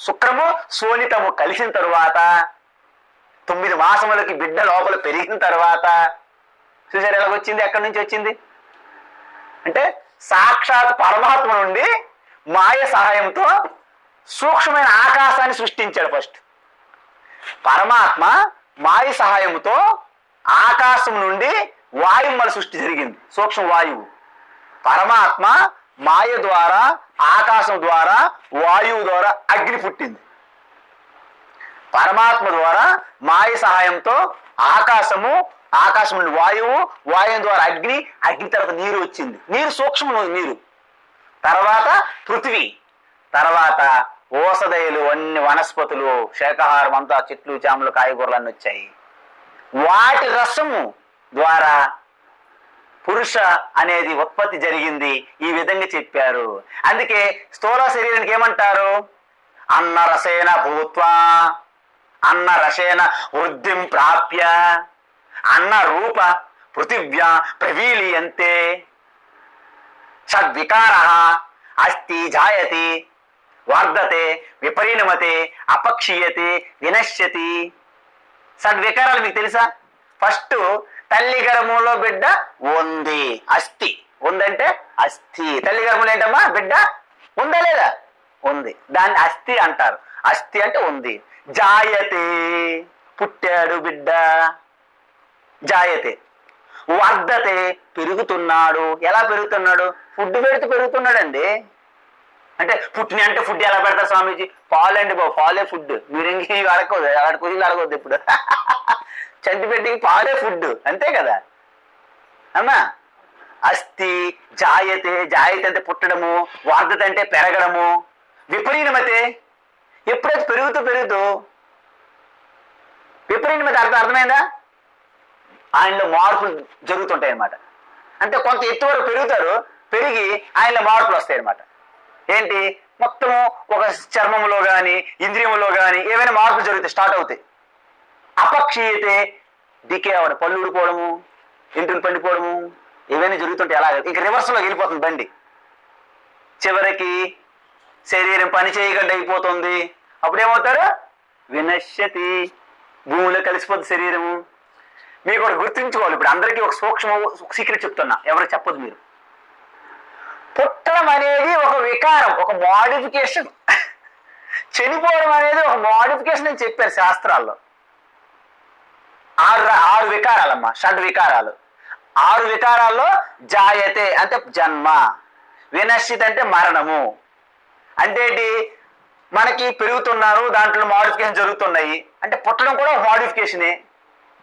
శుక్రము శోణితము కలిసిన తరువాత 9 మాసములకి బిడ్డ లోపల పెరిగిన తర్వాత చూసారు ఎలాగొచ్చింది, ఎక్కడి నుంచి వచ్చింది అంటే సాక్షాత్ పరమాత్మ నుండి మాయ సహాయంతో సూక్ష్మమైన ఆకాశాన్ని సృష్టించాడు. ఫస్ట్ పరమాత్మ మాయ సహాయంతో ఆకాశం నుండి వాయుమల సృష్టి జరిగింది, సూక్ష్మ వాయువు. పరమాత్మ మాయ ద్వారా ఆకాశం ద్వారా వాయువు ద్వారా అగ్ని పుట్టింది. పరమాత్మ ద్వారా మాయ సహాయంతో ఆకాశం నుండి వాయువు, వాయువు ద్వారా అగ్ని, అగ్ని తర్వాత నీరు వచ్చింది. నీరు సూక్ష్మ నీరు, తర్వాత పృథివీ, తర్వాత ఓషధయులు, అన్ని వనస్పతులు, శాకాహారం అంతా చెట్లు చేమలు కాయగూరలు అన్నీ వచ్చాయి. వాటి రసము ద్వారా పురుష అనేది ఉత్పత్తి జరిగింది. ఈ విధంగా చెప్పారు. అందుకే స్థూల శరీరానికి ఏమంటారు? అన్నరసేన భూత్వా అన్నరసేన వృద్ధిం ప్రాప్య అన్న రూప పృథివ్యా ప్రవీలియంతే షడ్వికార అస్తి జాయతి వర్ధతే విపరిణమతే అపక్షీయతే వినశ్యతి. షడ్వికారాలు మీకు తెలుసా? ఫస్ట్ తల్లి గర్భంలో బిడ్డ ఉంది, అస్థి ఉందంటే అస్థి. తల్లి గర్భంలో ఏంటమ్మా బిడ్డ ఉందా లేదా? ఉంది, దాన్ని అస్థి అంటారు. అస్థి అంటే ఉంది. జాయతే పుట్టాడు బిడ్డ, జాయతే. వర్ధతే పెరుగుతున్నాడు. ఎలా పెరుగుతున్నాడు? ఫుడ్ పెడుతూ పెరుగుతున్నాడండి. అంటే పుట్టిన అంటే ఫుడ్ ఎలా పెడతారు స్వామీజీ? పాలు అండి బాబు, పాలే ఫుడ్. మీరు ఇంక అడగవద్దు, అక్కడ కుదిలు అడగవద్దు. ఇప్పుడు చంటి పెట్టికి పాలే ఫుడ్, అంతే కదా అమ్మా. అస్థి జాయతే, జాయతే అంటే పుట్టడము, వర్ధత అంటే పెరగడము, విపరీణమతే ఎప్పుడైతే పెరుగుతూ విపరీణమతే అర్థమైందా? ఆయనలో మార్పులు జరుగుతుంటాయి అన్నమాట. అంటే కొంత ఎత్తు వరకు పెరుగుతారు, పెరిగి ఆయనలో మార్పులు వస్తాయి అన్నమాట. ఏంటి? మొత్తము ఒక చర్మంలో కానీ ఇంద్రియంలో కానీ ఏవైనా మార్పులు జరుగుతాయి, స్టార్ట్ అవుతాయి. అపక్షీయతే డికే అవ్వడం, పళ్ళు ఊడిపోవడము, ఇంటిని పండిపోవడము, ఏవైనా జరుగుతుంటాయి. అలాగే ఇక రివర్స్లో వెళ్ళిపోతుంది బండి. చివరికి శరీరం పని చేయకుండా అయిపోతుంది. అప్పుడేమవుతారు? వినశ్యతి, భూమిలో కలిసిపోతుంది శరీరము. మీకు ఒకటి గుర్తుంచుకోవాలి. ఇప్పుడు అందరికీ ఒక సూక్ష్మ సీక్రెట్ చెప్తున్నా, ఎవరు చెప్పదు మీరు. పుట్టడం అనేది ఒక వికారం, ఒక మోడిఫికేషన్. చనిపోవడం అనేది ఒక మోడిఫికేషన్ అని చెప్పారు శాస్త్రాల్లో. 6 వికారాలమ్మా, షడ్వికారాలు. 6 వికారాల్లో జాయతే అంటే జన్మ, వినశ్చిత్ అంటే మరణము. అంటే ఏంటి? మనకి పెరుగుతున్నారు, దాంట్లో మోడిఫికేషన్ జరుగుతున్నాయి. అంటే పుట్టడం కూడా ఒక మోడిఫికేషనే,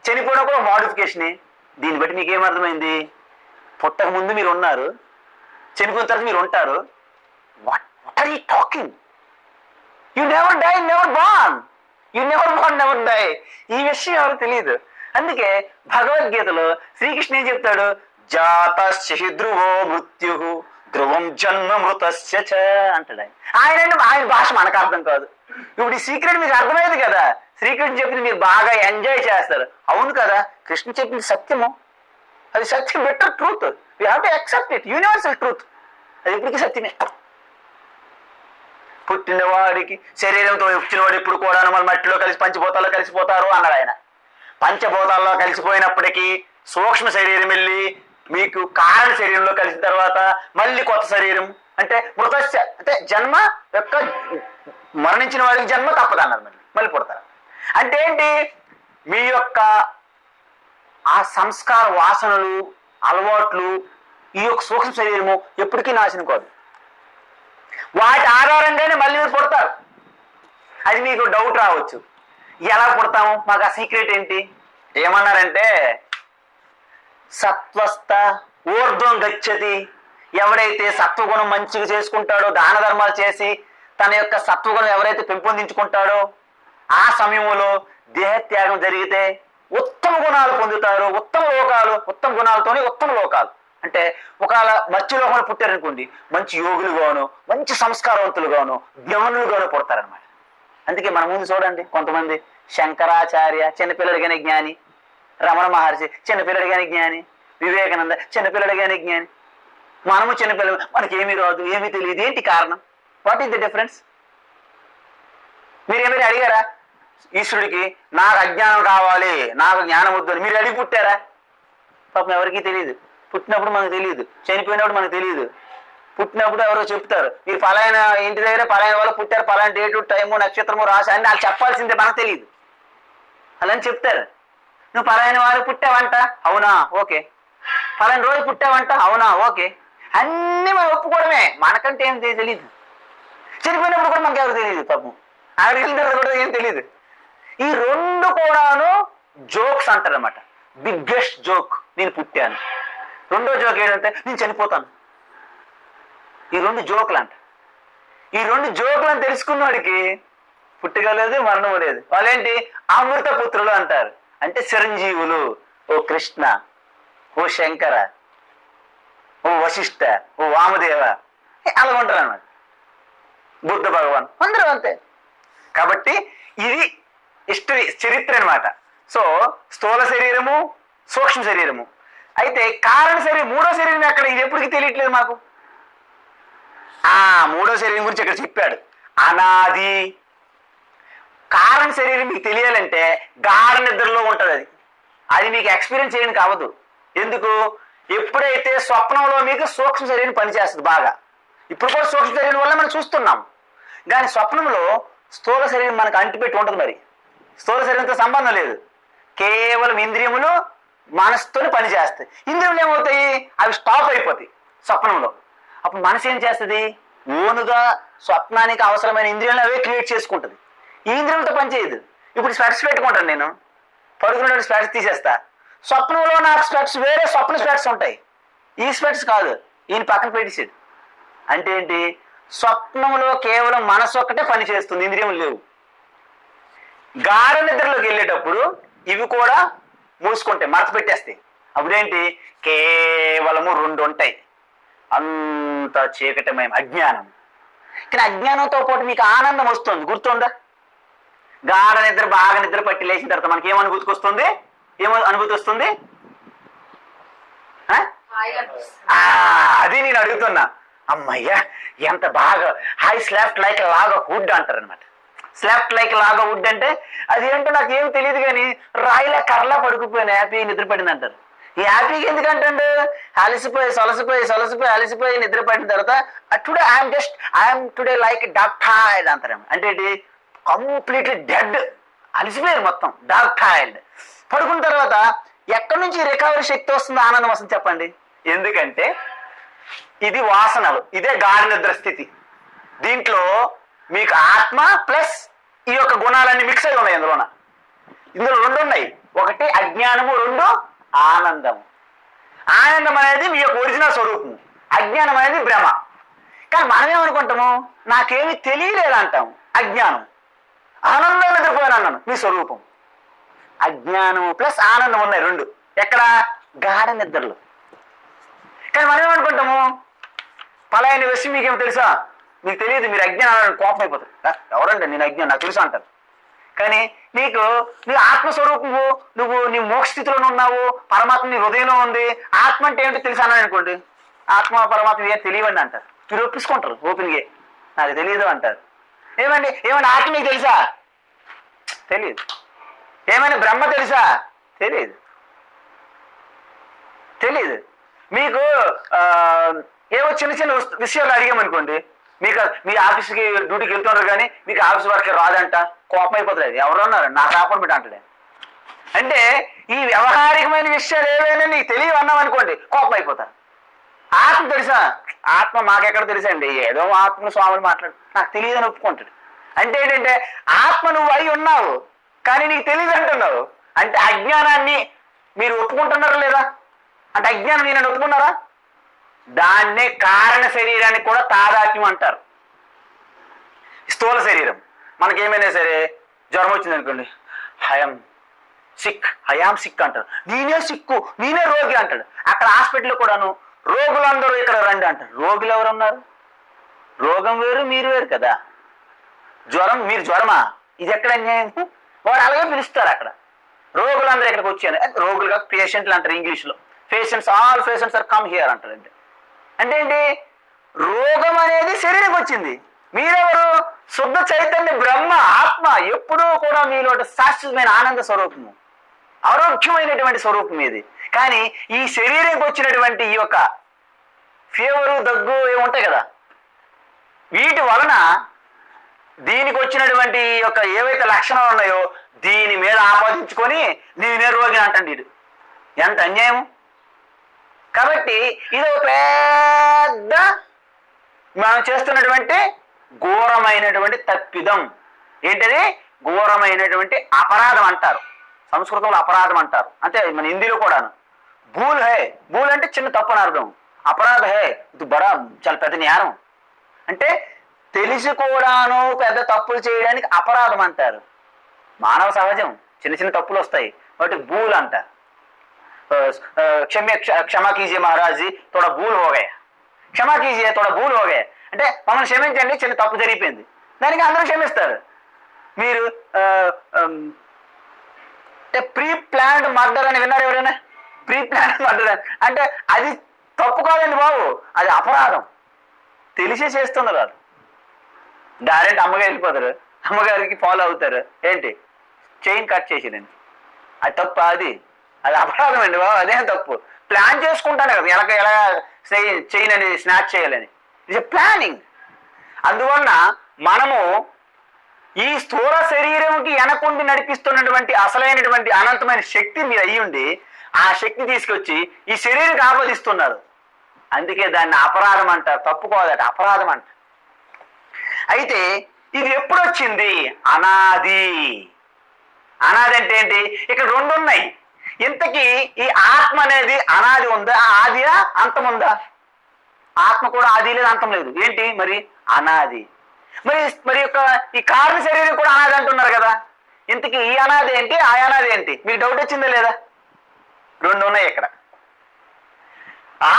చనిపోవడం కూడా ఒక మోడిఫికేషనే. దీన్ని బట్టి మీకు ఏమర్థమైంది? పుట్టక ముందు మీరు ఉన్నారు, చనిపోయిన తర్వాత మీరు ఉంటారు. What are you talking? You never die, never born. You never born, never die. ఈ విషయం ఎవరు తెలియదు. అందుకే భగవద్గీతలో శ్రీకృష్ణ ఏం చెప్తాడు? జాతస్య ధ్రువో మృత్యు ధ్రువం జన్మ మృతస్య చ అంటాడు. ఆయన భాష మనకు అర్థం కాదు. ఇప్పుడు ఈ సీక్రెట్ మీకు అర్థమైంది కదా. శ్రీకృష్ణ చెప్పింది మీరు బాగా ఎంజాయ్ చేస్తారు. అవును కదా, కృష్ణ చెప్పింది సత్యము, అది సత్యం, better truth. You have to accept it, universal truth. అది ఇప్పటికీ సత్యమే. పుట్టిన వాడికి శరీరంతో వచ్చిన వాడు ఇప్పుడు కూడా మన మట్టిలో కలిసి పంచభూతాల్లో కలిసిపోతారు అన్నాడు ఆయన. పంచభూతాల్లో కలిసిపోయినప్పటికీ సూక్ష్మ శరీరం వెళ్ళి మీకు కారణ శరీరంలో కలిసిన తర్వాత మళ్ళీ కొత్త శరీరం అంటే మృతస్య అంటే జన్మ యొక్క మరణించిన వాడికి జన్మ తప్పదు అన్నారు. మళ్ళీ పుడతారు. అంటే ఏంటి? మీ యొక్క ఆ సంస్కార వాసనలు, అలవాట్లు, ఈ యొక్క సూక్ష్మ శరీరము ఎప్పటికీ నాశనం కాదు. వాటి ఆధారంగానే మళ్ళీ మీరు పుడతారు. అది మీకు డౌట్ రావచ్చు, ఎలా పుడతాము, మాకు ఆ సీక్రెట్ ఏంటి? ఏమన్నారంటే సత్వస్థ ఊర్ధ్వం గచ్చతి. ఎవడైతే సత్వగుణం మంచిగా చేసుకుంటాడో, దాన ధర్మాలు చేసి తన యొక్క సత్వగుణం ఎవరైతే పెంపొందించుకుంటాడో ఆ సమయంలో దేహత్యాగం జరిగితే ఉత్తమ గుణాలు పొందుతారు. ఉత్తమ లోకాలు, ఉత్తమ గుణాలతోనే ఉత్తమ లోకాలు. అంటే ఒకవేళ మత్స్య లోకంలో పుట్టారనుకోండి, మంచి యోగులుగాను, మంచి సంస్కారవంతులుగాను, జ్ఞానులుగాను పుడతారనమాట. అందుకే మన ముందు చూడండి, కొంతమంది శంకరాచార్య చిన్నపిల్లడిగానే జ్ఞాని, రమణ మహర్షి చిన్నపిల్లడిగానే జ్ఞాని, వివేకానంద చిన్నపిల్లడిగానే జ్ఞాని. మనము చిన్నపిల్లలు, మనకేమీ రాదు, ఏమీ తెలియదు. ఏంటి కారణం? What is the difference? మీరేమైనా అడిగారా ఈశ్వరుడికి, నాకు అజ్ఞానం కావాలి, నాకు జ్ఞానం వద్దు? మీరు అడిగి పుట్టారా? పాపం ఎవరికీ తెలియదు. పుట్టినప్పుడు మనకు తెలియదు, చనిపోయినప్పుడు మనకు తెలియదు. పుట్టినప్పుడు ఎవరో చెప్తారు, మీరు పలాయన ఇంటి దగ్గర పలాయన వాళ్ళు పుట్టారు, పలానా డేటు, టైము, నక్షత్రము రాసి అని వాళ్ళు చెప్పాల్సిందే, మనకు తెలియదు. అలా అని చెప్తారు. నువ్వు పలాయన వారు పుట్టావంట, అవునా, ఓకే. పలానా రోజు పుట్టావంట, అవునా, ఓకే. అన్నీ మనం ఒప్పుకోవడమే, మనకంటే ఏం తెలియదు. చనిపోయినప్పుడు కూడా మనకు ఎవరు తెలియదు. పాపం ఆవిడ కూడా ఏం తెలియదు. ఈ రెండు కూడాను జోక్స్ అంటారు అనమాట. బిగ్గెస్ట్ జోక్, నేను పుట్టాను. రెండో జోక్ ఏంటంటే నేను చనిపోతాను. ఈ రెండు జోకులు అంట. ఈ రెండు జోకులను తెలుసుకున్నవాడికి పుట్టుక లేదు, మరణము లేదు. వాళ్ళేంటి? అమృత పుత్రులు అంటారు. అంటే చిరంజీవులు. ఓ కృష్ణ, ఓ శంకర, ఓ వశిష్ఠ, ఓ వామదేవ, అలా ఉంటారు అన్నమాట. బుద్ధ భగవాన్ అందరూ అంతే. కాబట్టి ఇది హిస్టరీ, చరిత్ర అనమాట. సో స్థూల శరీరము, సూక్ష్మ శరీరము. అయితే కారణ శరీరం, మూడో శరీరం ఎక్కడ? ఇది ఎప్పటికీ తెలియట్లేదు మాకు. మూడో శరీరం గురించి ఇక్కడ చెప్పాడు. అనాది కారణ శరీరం మీకు తెలియాలంటే గాఢ నిద్రలో ఉంటుంది. అది అది మీకు ఎక్స్పీరియన్స్ చేయడానికి అవ్వదు. ఎందుకు? ఎప్పుడైతే స్వప్నంలో మీకు సూక్ష్మ శరీరం పనిచేస్తుంది బాగా. ఇప్పుడు కూడా సూక్ష్మ శరీరం వల్ల మనం చూస్తున్నాం. కానీ స్వప్నంలో స్థూల శరీరం మనకు అంటిపెట్టి ఉంటుంది. మరి స్థూల శరీరంతో సంబంధం లేదు. కేవలం ఇంద్రియములు మనసుతో పనిచేస్తాయి. ఇంద్రియములు ఏమవుతాయి? అవి స్టాప్ అయిపోతాయి స్వప్నంలో. అప్పుడు మనసు ఏం చేస్తుంది? ఓనుగా స్వప్నానికి అవసరమైన ఇంద్రియాలను అవే క్రియేట్ చేసుకుంటుంది. ఈ ఇంద్రియాలతో పనిచేయదు. ఇప్పుడు స్పెట్స్ పెట్టుకుంటాను నేను, పడుకున్నటువంటి స్పెట్స్ తీసేస్తా. స్వప్నంలో నాకు స్పెట్స్ వేరే స్వప్న స్పెట్స్ ఉంటాయి. ఈ స్పెట్స్ కాదు, ఈయన పక్కన పెట్టేసాడు. అంటే ఏంటి? స్వప్నంలో కేవలం మనసు ఒక్కటే పని చేస్తుంది, ఇంద్రియములు లేవు. గాఢ నిద్రలోకి వెళ్ళేటప్పుడు ఇవి కూడా మూసుకుంటాయి, మడత పెట్టేస్తాయి. అప్పుడేంటి? కేవలము రెండు ఉంటాయి. అంత చీకటమయం, అజ్ఞానం. కానీ అజ్ఞానంతో పాటు మీకు ఆనందం వస్తుంది, గుర్తుందా? గాఢ నిద్ర బాగా నిద్ర పట్టి లేచిన తర్వాత మనకి ఏం అనుభూతికి వస్తుంది? ఏమో అనుభూతి వస్తుంది? అది నేను అడుగుతున్నా. అమ్మయ్యా ఎంత బాగా, హై స్లాఫ్ట్ లైక్ లాగా వుడ్ అంటారు అనమాట. స్లాఫ్ట్ లైక్ లాగా వుడ్ అంటే అది ఏంటో నాకు ఏమి తెలియదు, కానీ రాయిలా కర్రలా పడుకుపోయాను, హ్యాపీ నిద్రపడింది అంటారు. ఈ హ్యాపీకి ఎందుకంటే అలసిపోయి సొలసిపోయి అలసిపోయి నిద్రపడిన తర్వాత ఐఎమ్ టుడే లైక్ డాక్టైల్డ్ అంటారేమో. అంటే ఏంటి? కంప్లీట్లీ డెడ్, అలసిపోయారు మొత్తం, డాక్టైల్డ్. పడుకున్న తర్వాత ఎక్కడి నుంచి రికవరీ శక్తి వస్తుందో, ఆనందం వస్తుంది చెప్పండి? ఎందుకంటే ఇది వాసనలు, ఇదే గాఢ నిద్ర స్థితి. దీంట్లో మీకు ఆత్మ ప్లస్ ఈ యొక్క గుణాలన్నీ మిక్స్ అయి ఉన్నాయి. ఇందులో రెండు ఉన్నాయి. ఒకటి అజ్ఞానము, రెండు ఆనందము. ఆనందం అనేది మీ యొక్క ఒరిజినల్ స్వరూపం, అజ్ఞానం అనేది భ్రమ. కానీ మనమేమనుకుంటాము? నాకేమి తెలియలేదు అంటాము. అజ్ఞానం. ఆనందం నిద్రపోయాను అన్నాను, మీ స్వరూపం. అజ్ఞానము ప్లస్ ఆనందం ఉన్నాయి రెండు. ఎక్కడ? గాఢ నిద్రలో. కానీ మనమేమనుకుంటాము? పలాయన విషయం మీకేమో తెలుసా? మీకు తెలియదు, మీరు అజ్ఞానం, కోపం అయిపోతుంది. ఎవరండి నేను అజ్ఞానం, నాకు తెలుసా అంటారు. కానీ నీ ఆత్మస్వరూపము, నువ్వు నీ మోక్ష స్థితిలో ఉన్నావు, పరమాత్మ నీ హృదయంలో ఉంది. ఆత్మ అంటే ఏంటో తెలుసా అన్నాను అనుకోండి, ఆత్మ పరమాత్మ ఏం తెలియవండి అంటారు. మీరు ఒప్పించుకుంటారు ఓపెన్గా, నాకు తెలియదు అంటారు. ఏమండి ఆత్మ మీకు తెలుసా? తెలియదు. ఏమైనా బ్రహ్మ తెలుసా? తెలియదు. మీకు ఏవో చిన్న చిన్న విషయాలు అడిగామనుకోండి, మీకు మీ ఆఫీస్కి డ్యూటీకి వెళ్తున్నారు కానీ మీకు ఆఫీస్ వర్క్ రాదంట, కోపం అయిపోతుంది. అది ఎవరు అన్నారు? నాకు రాపని పెట్టి అంటాడు. అంటే ఈ వ్యవహారికమైన విషయాలు ఏవైనా నీకు తెలియవన్నాం అనుకోండి, కోపం అయిపోతారు. ఆత్మ తెలుసా? ఆత్మ మాకెక్కడ తెలుసండి, ఏదో ఆత్మ స్వామిని మాట్లాడు, నాకు తెలియదని ఒప్పుకుంటాడు. అంటే ఏంటంటే ఆత్మ నువ్వు అయి ఉన్నావు కానీ నీకు తెలియదు అంటున్నావు. అంటే అజ్ఞానాన్ని మీరు ఒప్పుకుంటున్నారా లేదా? అంటే అజ్ఞానం నేను ఒప్పుకున్నారా? దాన్నే కారణ శరీరాన్ని కూడా తాదాత్మ్యం అంటారు. స్థూల శరీరం మనకేమైనా సరే జ్వరం వచ్చింది అనుకోండి, హయాం సిక్ అంటారు. నేనే సిక్కు, నేనే రోగి అంటాడు. అక్కడ హాస్పిటల్లో కూడాను రోగులందరూ ఇక్కడ రండి అంటారు. రోగులు ఎవరు ఉన్నారు? రోగం వేరు, మీరు వేరు కదా. జ్వరం, మీరు జ్వరమా? ఇది ఎక్కడ అన్యాయం? వాడు అలాగే పిలుస్తారు అక్కడ. రోగులందరూ ఇక్కడికి వచ్చాను, రోగులుగా పేషెంట్లు అంటారు ఇంగ్లీష్లో. All patients are come here అంటారు. అంటే ఏంటి? రోగం అనేది శరీరం వచ్చింది. మీరెవరు? శుద్ధ చైతన్య బ్రహ్మ ఆత్మ ఎప్పుడూ కూడా మీలో శాశ్వతమైన ఆనంద స్వరూపము, ఆరోగ్యమైనటువంటి స్వరూపం ఇది. కానీ ఈ శరీరంకి వచ్చినటువంటి ఈ యొక్క ఫీవరు, దగ్గు ఏముంటాయి కదా, వీటి వలన దీనికి వచ్చినటువంటి ఈ యొక్క ఏవైతే లక్షణాలు ఉన్నాయో దీని మీద ఆపాదించుకొని నేనే రోగి అంటండి. ఇది ఎంత అన్యాయం! కాబట్టి ఇది ఒక పెద్ద మనం చేస్తున్నటువంటి ఘోరమైనటువంటి తప్పిదం. ఏంటది? ఘోరమైనటువంటి అపరాధం అంటారు. సంస్కృతంలో అపరాధం అంటారు, అంతే మన హిందీలో కూడాను. భూల్ హే, భూల్ అంటే చిన్న తప్పు అని అర్థం. అపరాధ హే ఇది బడా, చాలా పెద్ద నేరం. అంటే తెలిసి కూడాను పెద్ద తప్పులు చేయడానికి అపరాధం అంటారు. మానవ సహజం, చిన్న చిన్న తప్పులు వస్తాయి, వాటి భూల్ అంటారు. क्षमा कीजिए महाराज जी, थोड़ा भूल हो गया, క్షమా కీజియే थोड़ा भूल हो गया అంటే మమ్మల్ని క్షమించండి, చిన్న తప్పు జరిగిపోయింది. దానికి అందరూ క్షమిస్తారు. మీరు అంటే ప్రీ ప్లాన్డ్ మర్డర్ అని విన్నారు ఎవరైనా? ప్రీ ప్లాన్డ్ మర్డర్ అంటే అది తప్పు కాదండి బాబు, అది అపరాధం. తెలిసే చేస్తున్నారు వాళ్ళు. డైరెక్ట్ అమ్మగారు వెళ్ళిపోతారు, అమ్మగారికి ఫాలో అవుతారు. ఏంటి? చైన్ కట్ చేసేదండి, అది తప్పు, అది అపరాధం అండి బాబు, అదేం తప్పు. ప్లాన్ చేసుకుంటాను కదా ఎలా చైన్ అని స్నాచ్ చేయాలని. It's planning. అందువలన మనము ఈ స్థూల శరీరంకి వెనకుండి నడిపిస్తున్నటువంటి అసలైనటువంటి అనంతమైన శక్తి మీరు అయ్యుండి ఆ శక్తి తీసుకొచ్చి ఈ శరీరానికి ఆపాదిస్తున్నారు. అందుకే దాన్ని అపరాధం అంటారు, తప్పుకోదట, అపరాధం అంటారు. అయితే ఇది ఎప్పుడు వచ్చింది? అనాది. అనాది అంటే ఏంటి? ఇక్కడ రెండు ఉన్నాయి. ఇంతకీ ఈ ఆత్మ అనేది అనాది ఉందా, ఆదియా, అంతం ఉందా? ఆత్మ కూడా ఆది లేదు, అంతం లేదు. ఏంటి మరి? అనాది. మరి యొక్క ఈ కారణ శరీరం కూడా అనాది అంటున్నారు కదా. ఇంతకీ ఈ అనాది ఏంటి, ఆ అనాది ఏంటి? మీకు డౌట్ వచ్చిందా లేదా? రెండు ఉన్నాయి ఇక్కడ.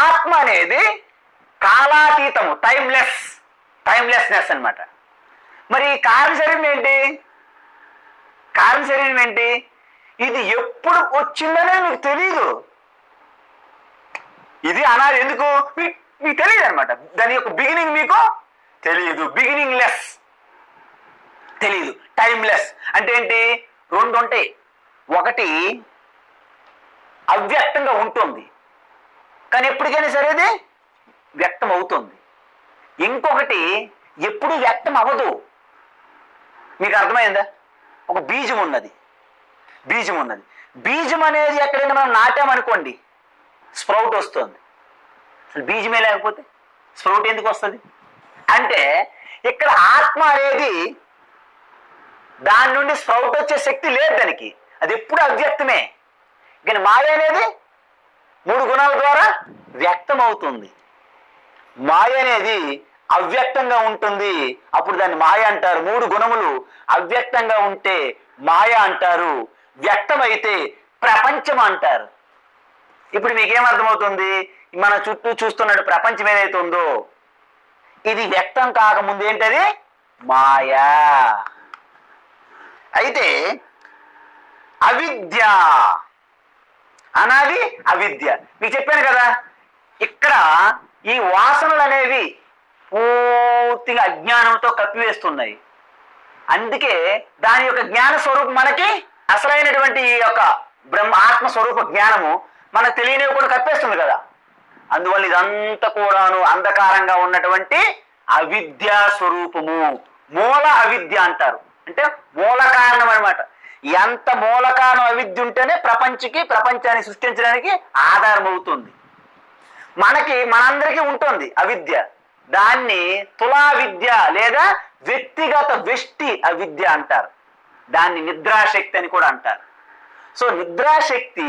ఆత్మ అనేది కాలాతీతము, టైమ్లెస్నెస్ అన్నమాట. మరి కారణ శరీరం ఏంటి? కారణ శరీరం ఏంటి? ఇది ఎప్పుడు వచ్చిందనే మీకు తెలియదు. ఇది అనాది. ఎందుకు? మీకు తెలియదు అనమాట. దాని యొక్క బిగినింగ్ మీకు తెలియదు. బిగినింగ్ లెస్ తెలియదు. టైమ్లెస్ అంటే ఏంటి? రెండు ఉంటాయి. ఒకటి అవ్యక్తంగా ఉంటుంది కానీ ఎప్పటికైనా సరే అది వ్యక్తం అవుతుంది. ఇంకొకటి ఎప్పుడు వ్యక్తం అవ్వదు. మీకు అర్థమైందా? ఒక బీజం ఉన్నది. బీజం అనేది ఎక్కడైనా మనం నాటామనుకోండి, స్ప్రౌట్ వస్తుంది. అసలు బీజమే లేకపోతే స్ప్రౌట్ ఎందుకు వస్తుంది? అంటే ఇక్కడ ఆత్మ అనేది దాని నుండి స్ప్రౌట్ వచ్చే శక్తి లేదు దానికి. అది ఎప్పుడు అవ్యక్తమే. కానీ మాయ అనేది 3 గుణాల ద్వారా వ్యక్తం అవుతుంది. మాయ అనేది అవ్యక్తంగా ఉంటుంది, అప్పుడు దాన్ని మాయ అంటారు. 3 గుణములు అవ్యక్తంగా ఉంటే మాయ అంటారు, వ్యక్తమైతే ప్రపంచం అంటారు. ఇప్పుడు మీకేమర్థమవుతుంది? మన చుట్టూ చూస్తున్నట్టు ప్రపంచం ఏదైతే ఉందో ఇది వ్యక్తం కాకముందు ఏంటది? మాయా. అయితే అవిద్య, అనాది అవిద్య. మీకు చెప్పాను కదా, ఇక్కడ ఈ వాసనలు అనేవి పూర్తిగా అజ్ఞానంతో కప్పివేస్తున్నాయి. అందుకే దాని యొక్క జ్ఞాన స్వరూపం మనకి అసలైనటువంటి ఈ యొక్క ఆత్మ స్వరూప జ్ఞానము మనకు తెలియనివి కూడా కప్పేస్తుంది కదా. అందువల్ల ఇదంతా కూడాను అంధకారంగా ఉన్నటువంటి అవిద్యా స్వరూపము, మూల అవిద్య అంటారు. అంటే మూల కారణం అనమాట. ఎంత మూల కారణం అవిద్య ఉంటేనే ప్రపంచాన్ని సృష్టించడానికి ఆధారం అవుతుంది. మనందరికీ ఉంటుంది అవిద్య. దాన్ని తులా విద్య లేదా వ్యక్తిగత వెష్టి అవిద్య అంటారు. దాన్ని నిద్రాశక్తి అని కూడా అంటారు. సో నిద్రాశక్తి,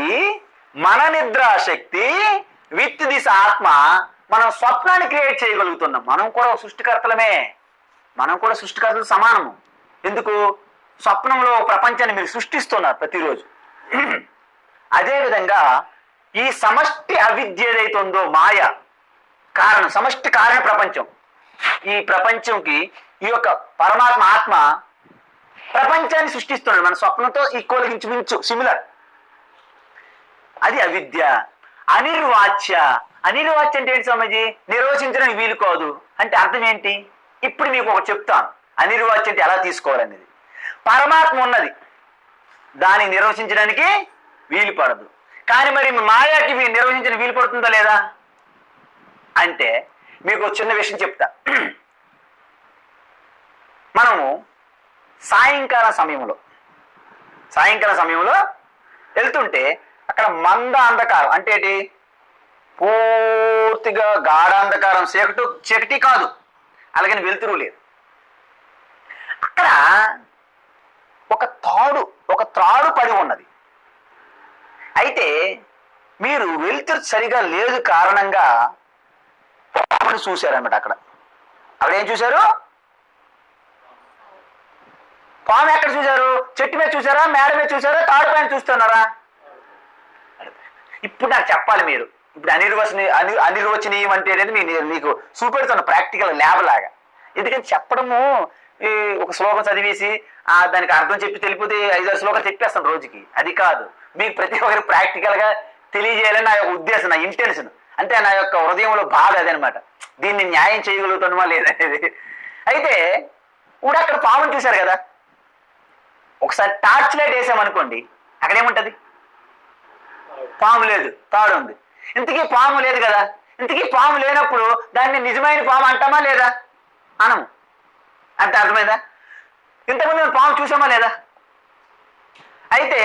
మన నిద్రాశక్తి విత్ దిస్ ఆత్మ మనం స్వప్నాన్ని క్రియేట్ చేయగలుగుతున్నాం. మనం కూడా సృష్టికర్తలమే, మనం కూడా సృష్టికర్తలు సమానము. ఎందుకు? స్వప్నంలో ప్రపంచాన్ని మీరు సృష్టిస్తున్నారు ప్రతిరోజు. అదేవిధంగా ఈ సమష్టి అవిద్య ఏదైతే ఉందో మాయ కారణం, సమష్టి కారణ ప్రపంచం, ఈ ప్రపంచంకి ఈ యొక్క పరమాత్మ ఆత్మ ప్రపంచాన్ని సృష్టిస్తున్నాడు మన స్వప్నంతో ఈక్వల్ ఇంచుమించు సిమిలర్. అది అవిద్య. అనిర్వాచ్య, అనిర్వాచ్య అంటే ఏంటి స్వామీజీ? నిర్వచించడానికి వీలు కాదు అంటే అర్థం ఏంటి? ఇప్పుడు మీకు ఒకటి చెప్తాను. అనిర్వాచ్య అంటే ఎలా తీసుకోవాలనేది. పరమాత్మ ఉన్నది, దాన్ని నిర్వచించడానికి వీలు పడదు. కానీ మరి మాయాకి నిర్వచించడానికి వీలు పడుతుందా లేదా అంటే మీకు చిన్న విషయం చెప్తా. మనము సాయంకాల సమయంలో వెళ్తుంటే అక్కడ మంద అంధకారం అంటే ఏంటి? పూర్తిగా గాఢాంధకారం, చీకటి కాదు, అలాగని వెలుతురు లేదు. అక్కడ ఒక త్రాడు పడి ఉన్నది. అయితే మీరు వెలుతురు సరిగా లేదు కారణంగా పామును చూశారన్నమాట. అక్కడ ఏం చూశారు? పాము ఎక్కడ చూశారు? చెట్టు మీద చూసారా, మేడ మీద చూసారా, తాడు పైన చూస్తున్నారా? ఇప్పుడు నాకు చెప్పాలి మీరు. ఇప్పుడు అనిర్వచనీయం అంటే అనేది మీకు చూపెడుతున్న ప్రాక్టికల్ ల్యాబ్ లాగా. ఎందుకంటే చెప్పడము ఒక శ్లోకం చదివేసి దానికి అర్థం చెప్పి తెలిపితే 5-6 శ్లోకాలు చెప్పేస్తాను రోజుకి. అది కాదు, మీకు ప్రతి ఒక్కరికి ప్రాక్టికల్ గా తెలియజేయాలని నా యొక్క ఉద్దేశం, నా ఇంటెన్షన్. అంటే నా యొక్క హృదయంలో బాధ అదనమాట. దీన్ని న్యాయం చేయగలుగుతామా లేదనేది. అయితే ఇప్పుడు అక్కడ పాముని చూశారు కదా, ఒకసారి టార్చ్ లైట్ వేసామనుకోండి, అక్కడేముంటది? పాము లేదు, తాడు ఉంది. ఇంతకీ పాము లేదు కదా. ఇంతకీ పాము లేనప్పుడు దాన్ని నిజమైన పాము అంటామా లేదా? అనము. అంటే అర్థమైందా? ఇంతకుముందు మేము పాము చూసామా లేదా? అయితే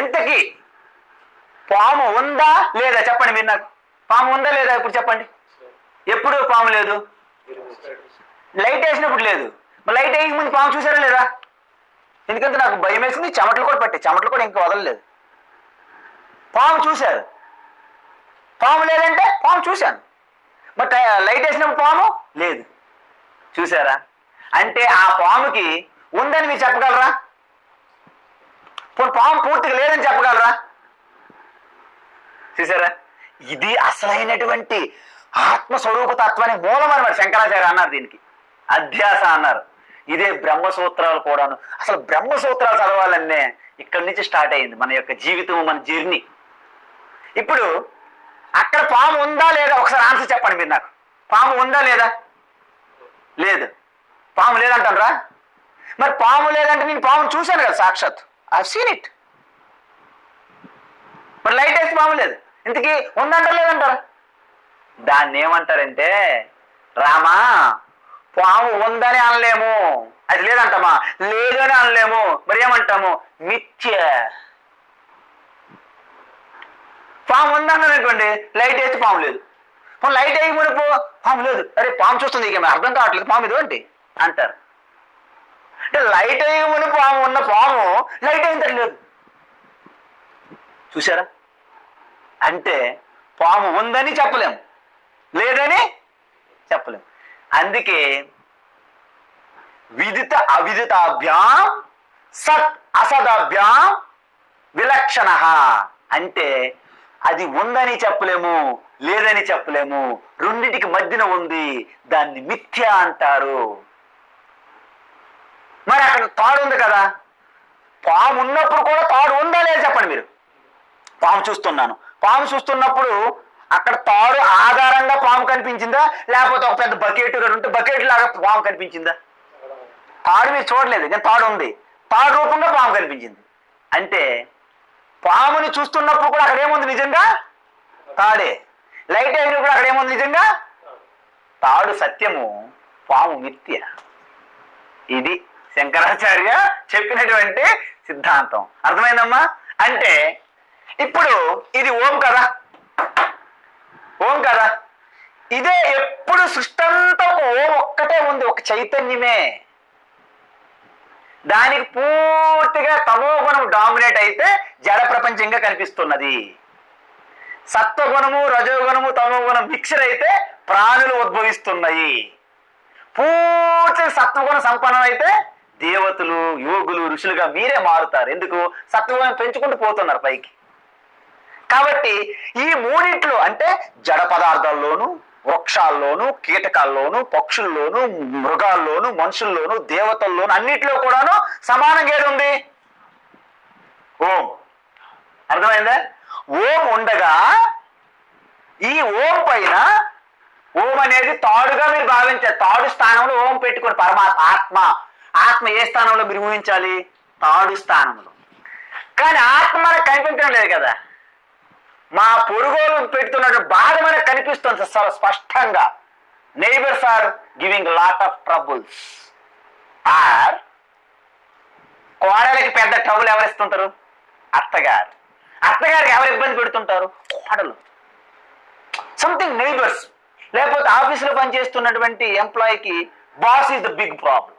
ఇంతకీ పాము ఉందా లేదా చెప్పండి మీరు నాకు. పాము ఉందా లేదా ఇప్పుడు చెప్పండి. ఎప్పుడు పాము లేదు? లైట్ వేసినప్పుడు లేదు. లైట్ వేయక ముందు పాము చూసారా లేదా? ఎందుకంటే నాకు భయం వేసింది, చెమటలు కూడా పట్టాయి, చెమటలు కూడా ఇంకా వదలలేదు. పాము చూశారు. పాము లేదంటే పాము చూశాను, బట్ లైట్ వేసినప్పుడు పాము లేదు. చూసారా? అంటే ఆ పాముకి ఉందని మీరు చెప్పగలరా? పాము పూర్తిగా లేదని చెప్పగలరా? చూసారా? ఇది అసలైనటువంటి ఆత్మస్వరూప తత్వానికి మూలం అన్నమాట. శంకరాచార్య అన్నారు దీనికి అధ్యాస అన్నారు. ఇదే బ్రహ్మసూత్రాలు కూడాను. అసలు బ్రహ్మసూత్రాలు చదవాలనే ఇక్కడి నుంచి స్టార్ట్ అయింది మన యొక్క జీవితం, మన జర్నీ. ఇప్పుడు అక్కడ పాము ఉందా లేదా ఒకసారి ఆన్సర్ చెప్పండి మీరు నాకు. పాము ఉందా లేదా? లేదు. పాము లేదంటారా? మరి పాము లేదంటే నేను పామును చూశాను కదా సాక్షాత్, ఐ సీన్ ఇట్. మరి లైట్ వేసి పాము లేదు, ఇంతకీ ఉందంటారా లేదంటారా? దాన్ని ఏమంటారంటే, రామా పాము ఉందని అనలేము, అది లేదంటామా? లేదు అని అనలేము, మరి ఏమంటాము? మిథ్య. పాము ఉందన్నాను అనుకోండి, లైట్ వేస్తే పాము లేదు. లైట్ వేయి మునుపు పాము లేదు, అరే పాము చూస్తుంది ఇక అర్థం కావట్లేదు, పాము ఇది ఏంటి అంటారు. అంటే లైట్ వేయి మునుపు పాము ఉన్న పాము లైట్ అయిన తర్వాత లేదు. చూసారా? అంటే పాము ఉందని చెప్పలేము, లేదని చెప్పలేము. అందుకే విదిత అవిదితాభ్యాం సత్ అసదాభ్యాం విలక్షణ. అంటే అది ఉందని చెప్పలేము, లేదని చెప్పలేము, రెండింటికి మధ్యన ఉంది, దాన్ని మిథ్య అంటారు. మరి అక్కడ తాడు ఉంది కదా, పాము ఉన్నప్పుడు కూడా తాడు ఉందా లేదా చెప్పండి మీరు. పాము చూస్తున్నాను, పాము చూస్తున్నప్పుడు అక్కడ తాడు ఆధారంగా పాము కనిపించిందా, లేకపోతే ఒక పెద్ద బకెట్ ఉంటే బకెట్ లాగా పాము కనిపించిందా? తాడు మీరు చూడలేదు, కానీ తాడు ఉంది, తాడు రూపంగా పాము కనిపించింది. అంటే పాముని చూస్తున్నప్పుడు కూడా అక్కడ ఏముంది? నిజంగా తాడే. లైట్ అయినప్పుడు అక్కడ ఏముంది? నిజంగా తాడు సత్యము, పాము మిథ్య. ఇది శంకరాచార్య చెప్పినటువంటి సిద్ధాంతం. అర్థమైందమ్మా? అంటే ఇప్పుడు ఇది ఓం కదా, ఓం కదా, ఇదే ఎప్పుడు సృష్టి అంతా ఒక ఓం ఒక్కటే ఉంది, ఒక చైతన్యమే. దానికి పూర్తిగా తమో గుణం డామినేట్ అయితే జడ ప్రపంచంగా కనిపిస్తున్నది. సత్వగుణము రజోగుణము తమో గుణం మిక్సర్ అయితే ప్రాణులు ఉద్భవిస్తున్నాయి. పూర్తిగా సత్వగుణ సంపన్నం అయితే దేవతలు యోగులు ఋషులుగా మీరే మారుతారు. ఎందుకు? సత్వగుణం పెంచుకుంటూ పోతున్నారు పైకి. కాబట్టి ఈ మూడింట్లో అంటే జడ పదార్థాల్లోనూ, వృక్షాల్లోనూ, కీటకాల్లోనూ, పక్షుల్లోనూ, మృగాల్లోనూ, మనుషుల్లోనూ, దేవతల్లోనూ అన్నిటిలో కూడాను సమానంగా ఏది ఉంది? ఓం. అర్థమైందా? ఓం ఉండగా ఈ ఓం పైన ఓం అనేది తాడుగా మీరు భావించారు. తాడు స్థానంలో ఓం పెట్టుకోండి. పరమాత్మ ఆత్మ. ఆత్మ ఏ స్థానంలో మీరు ఊహించాలి? తాడు స్థానంలో. కానీ ఆత్మ మనకు కనిపించడం లేదు కదా. మా పొరుగోలు పెడుతున్న బాధ మనకు కనిపిస్తుంది చాలా స్పష్టంగా. Neighbours are giving lot of troubles. Or కోడలకి పెద్ద ట్రబుల్ ఎవరిస్తుంటారు? అత్తగారు. అత్తగారికి ఎవరు ఇబ్బంది పెడుతుంటారు? కోడలు. Something neighbours. లేకపోతే ఆఫీసులో పనిచేస్తున్నటువంటి ఎంప్లాయీకి boss is the big problem.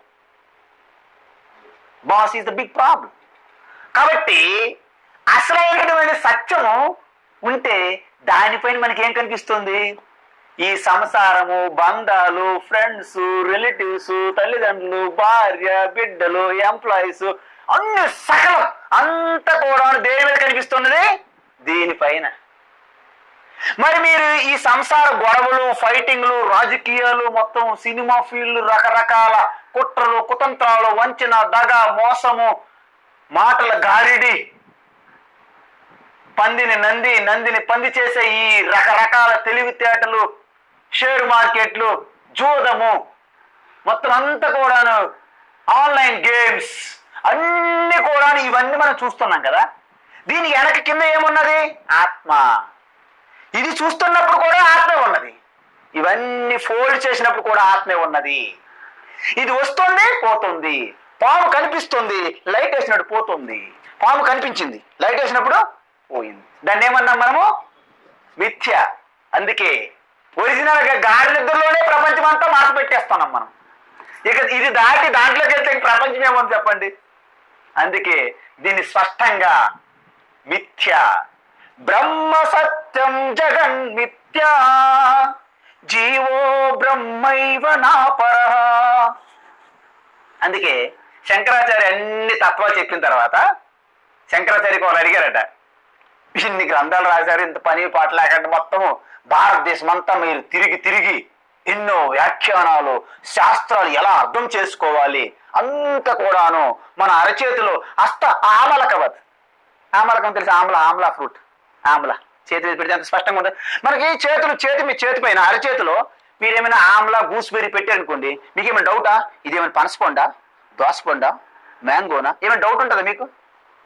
Boss is the big problem. కాబట్టి అసలైనటువంటి సత్యము ఉంటే దానిపైన మనకి ఏం కనిపిస్తుంది? ఈ సంసారము, బంధాలు, ఫ్రెండ్స్, రిలేటివ్స్, తల్లిదండ్రులు, భార్య, బిడ్డలు, ఎంప్లాయీస్ అన్ని సకలం అంతా కూడా దేని మీద కనిపిస్తున్నది? దీనిపైన. మరి మీరు ఈ సంసార గొడవలు, ఫైటింగ్లు, రాజకీయాలు, మొత్తం సినిమా ఫీల్డ్, రకరకాల కుట్రలు, కుతంత్రాలు, వంచన, దగ, మోసము, మాటల గారిడి, పందిని నంది, నందిని పంది చేసే ఈ రకరకాల తెలివితేటలు, షేర్ మార్కెట్లు, జూదము, మొత్తం అంతా కూడాను ఆన్లైన్ గేమ్స్ అన్ని కూడా ఇవన్నీ మనం చూస్తున్నాం కదా. దీని వెనక కింద ఏమున్నది? ఆత్మ. ఇది చూస్తున్నప్పుడు కూడా ఆత్మే ఉన్నది. ఇవన్నీ ఫోల్డ్ చేసినప్పుడు కూడా ఆత్మే ఉన్నది. ఇది వస్తుంది, పోతుంది. పాము కనిపిస్తుంది, లైట్ వేసినప్పుడు పోతుంది. పాము కనిపించింది, లైట్ వేసినప్పుడు పోయింది. దాన్ని ఏమన్నాం మనము? మిథ్య. అందుకే ఒరిజినల్ గా గాడి నిద్రలోనే ప్రపంచం అంతా మార్పు పెట్టేస్తున్నాం మనం. ఇక ఇది దాటి దాంట్లోకి వెళ్తే ప్రపంచం ఏమని చెప్పండి. అందుకే దీన్ని స్పష్టంగా మిథ్య. బ్రహ్మ సత్యం జగన్ మిథ్య, జీవో బ్రహ్మైవ నాపరః. అందుకే శంకరాచార్య అన్ని తత్వాలు చెప్పిన తర్వాత శంకరాచార్యకి వాళ్ళు అడిగారట, ఇన్ని గ్రంథాలు రాశారు, ఇంత పని పాట లేకుండా మొత్తము భారతదేశం అంతా మీరు తిరిగి తిరిగి ఎన్నో వ్యాఖ్యానాలు, శాస్త్రాలు ఎలా అర్థం చేసుకోవాలి అంత కూడాను మన అరచేతిలో ఆమలకవత్. ఆమలకం తెలుసు? ఆమ్లా ఫ్రూట్. ఆమ్లా చేతి మీద పెడితే అంత స్పష్టంగా ఉంటుంది. మనకి చేతి పైన అరచేతిలో మీరేమైనా ఆమ్లా గూస్బెర్రీ పెట్టారనుకోండి, మీకు ఏమైనా డౌటా? ఇదేమైనా పనసపండా, దోసపండా, మ్యాంగోనా? ఏమైనా డౌట్ ఉంటుందా మీకు?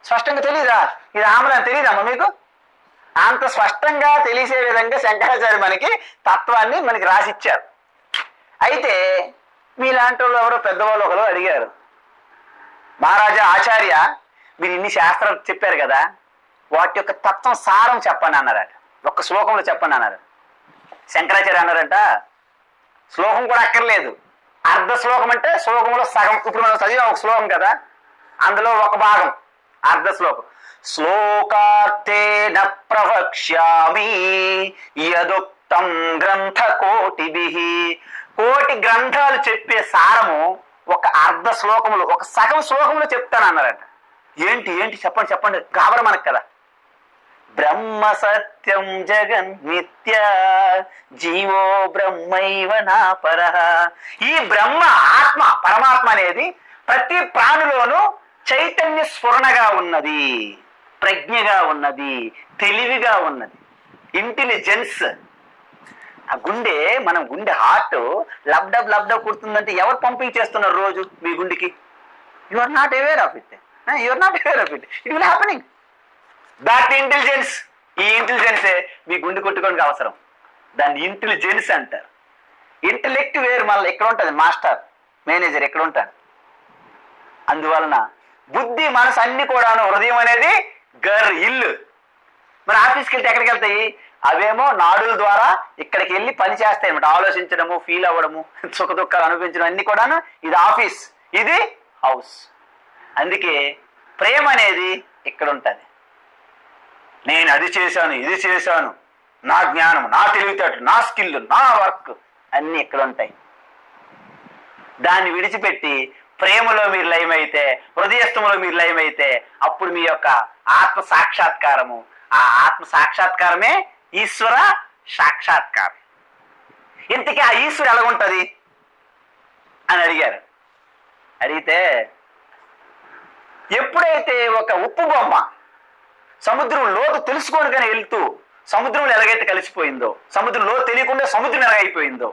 స్పష్టంగా తెలీదా ఇది ఆమ్లా అని? తెలియదమ్మా మీకు? అంత స్పష్టంగా తెలిసే విధంగా శంకరాచార్య మనకి తత్వాన్ని మనకి రాసిచ్చారు. అయితే మీలాంటి వాళ్ళు ఎవరో పెద్దవాళ్ళు ఒకరు అడిగారు, మహారాజా ఆచార్య మీరు ఇన్ని శాస్త్రాలు చెప్పారు కదా, వాటి యొక్క తత్వం సారం చెప్పండి అన్నారట. ఒక్క శ్లోకంలో చెప్పండి అన్నారు. శంకరాచార్య అన్నారంట, శ్లోకం కూడా అక్కర్లేదు, అర్ధ శ్లోకం అంటే శ్లోకంలో సగం. ఇప్పుడు మనం చదివిన ఒక శ్లోకం కదా, అందులో ఒక భాగం అర్ధ శ్లోకం. శ్లోకార్థేన ప్రవక్ష్యామి యదుక్తం గ్రంథ కోటిభిః. కోటి గ్రంథాలు చెప్పే సారము ఒక అర్ధ శ్లోకములు, ఒక సగం శ్లోకంలో చెప్తాను అన్నారట. ఏంటి చెప్పండి గాబర మనకు కదా. బ్రహ్మ సత్యం జగన్ మిథ్య, జీవో బ్రహ్మైవ నాపరః. ఈ బ్రహ్మ ఆత్మ పరమాత్మ అనేది ప్రతి ప్రాణిలోనూ చైతన్య స్ఫురణగా ఉన్నది, ప్రజ్ఞగా ఉన్నది, తెలివిగా ఉన్నది, ఇంటెలిజెన్స్. ఆ గుండె, మనం గుండె హార్ట్ లబ్డబ్ కుడుతుందంటే ఎవరు పంపింగ్ చేస్తున్నారు రోజు మీ గుండెకి? You are not aware of it. It will happening. That intelligence. ఈ ఇంటెలిజెన్సే మీ గుండె కొట్టుకోవడానికి అవసరం. దాన్ని ఇంటెలిజెన్స్ అంటారు. ఇంటెలెక్ట్ వేరు, మళ్ళీ ఎక్కడ ఉంటుంది? మాస్టర్, మేనేజర్ ఎక్కడ ఉంటాడు? అందువలన బుద్ధి, మనసు అన్ని కూడాను, హృదయం అనేది ఇల్లు. మరి ఆఫీస్కి వెళ్తే ఎక్కడికి వెళ్తాయి? అవేమో నాడుల ద్వారా ఇక్కడికి వెళ్ళి పని చేస్తాయి అన్నమాట. ఆలోచించడము, ఫీల్ అవ్వడము, సుఖ దుఃఖాలు అనుభవించడం అన్ని కూడాను. ఇది ఆఫీస్, ఇది హౌస్. అందుకే ప్రేమ అనేది ఇక్కడ ఉంటుంది. నేను అది చేశాను, ఇది చేశాను, నా జ్ఞానం, నా తెలివితేటలు, నా స్కిల్, నా వర్క్ అన్నీ ఇక్కడ ఉంటాయి. దాన్ని విడిచిపెట్టి ప్రేమలో మీరు లయమైతే, హృదయస్థములో మీరు లయమైతే, అప్పుడు మీ యొక్క ఆత్మ సాక్షాత్కారము, ఆ ఆత్మ సాక్షాత్కారమే ఈశ్వర సాక్షాత్కారం. ఇంతకీ ఆ ఈశ్వరు ఎలా ఉంటుంది అని అడిగారు. అడిగితే ఎప్పుడైతే ఒక ఉప్పు బొమ్మ సముద్రం లోతు తెలుసుకోనికనే వెళ్తూ సముద్రంలో ఎలాగైతే కలిసిపోయిందో, సముద్రంలో తెలియకుండా సముద్రం ఎలాగైపోయిందో,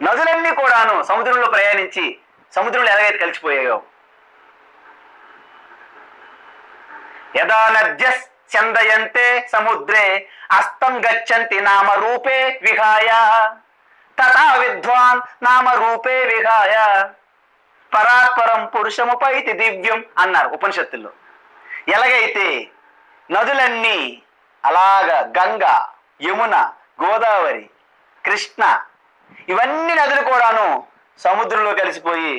నదులన్నీ కూడాను సముద్రంలో ప్రయాణించి సముద్రంలో ఎలాగైతే కలిసిపోయాయో, యదా నద్యస్ చందయంతే సముద్రే అస్తం గచ్చంతి నామ రూపే విహాయ తథా విద్వాన్ నామ రూపే విహాయ పరాత్పరం పురుషముపైతి దివ్యం అన్నారు ఉపనిషత్తుల్లో. ఎలాగైతే నదులన్నీ అలాగా గంగ, యమున, గోదావరి, కృష్ణ ఇవన్నీ నదులు కూడాను సముద్రంలో కలిసిపోయి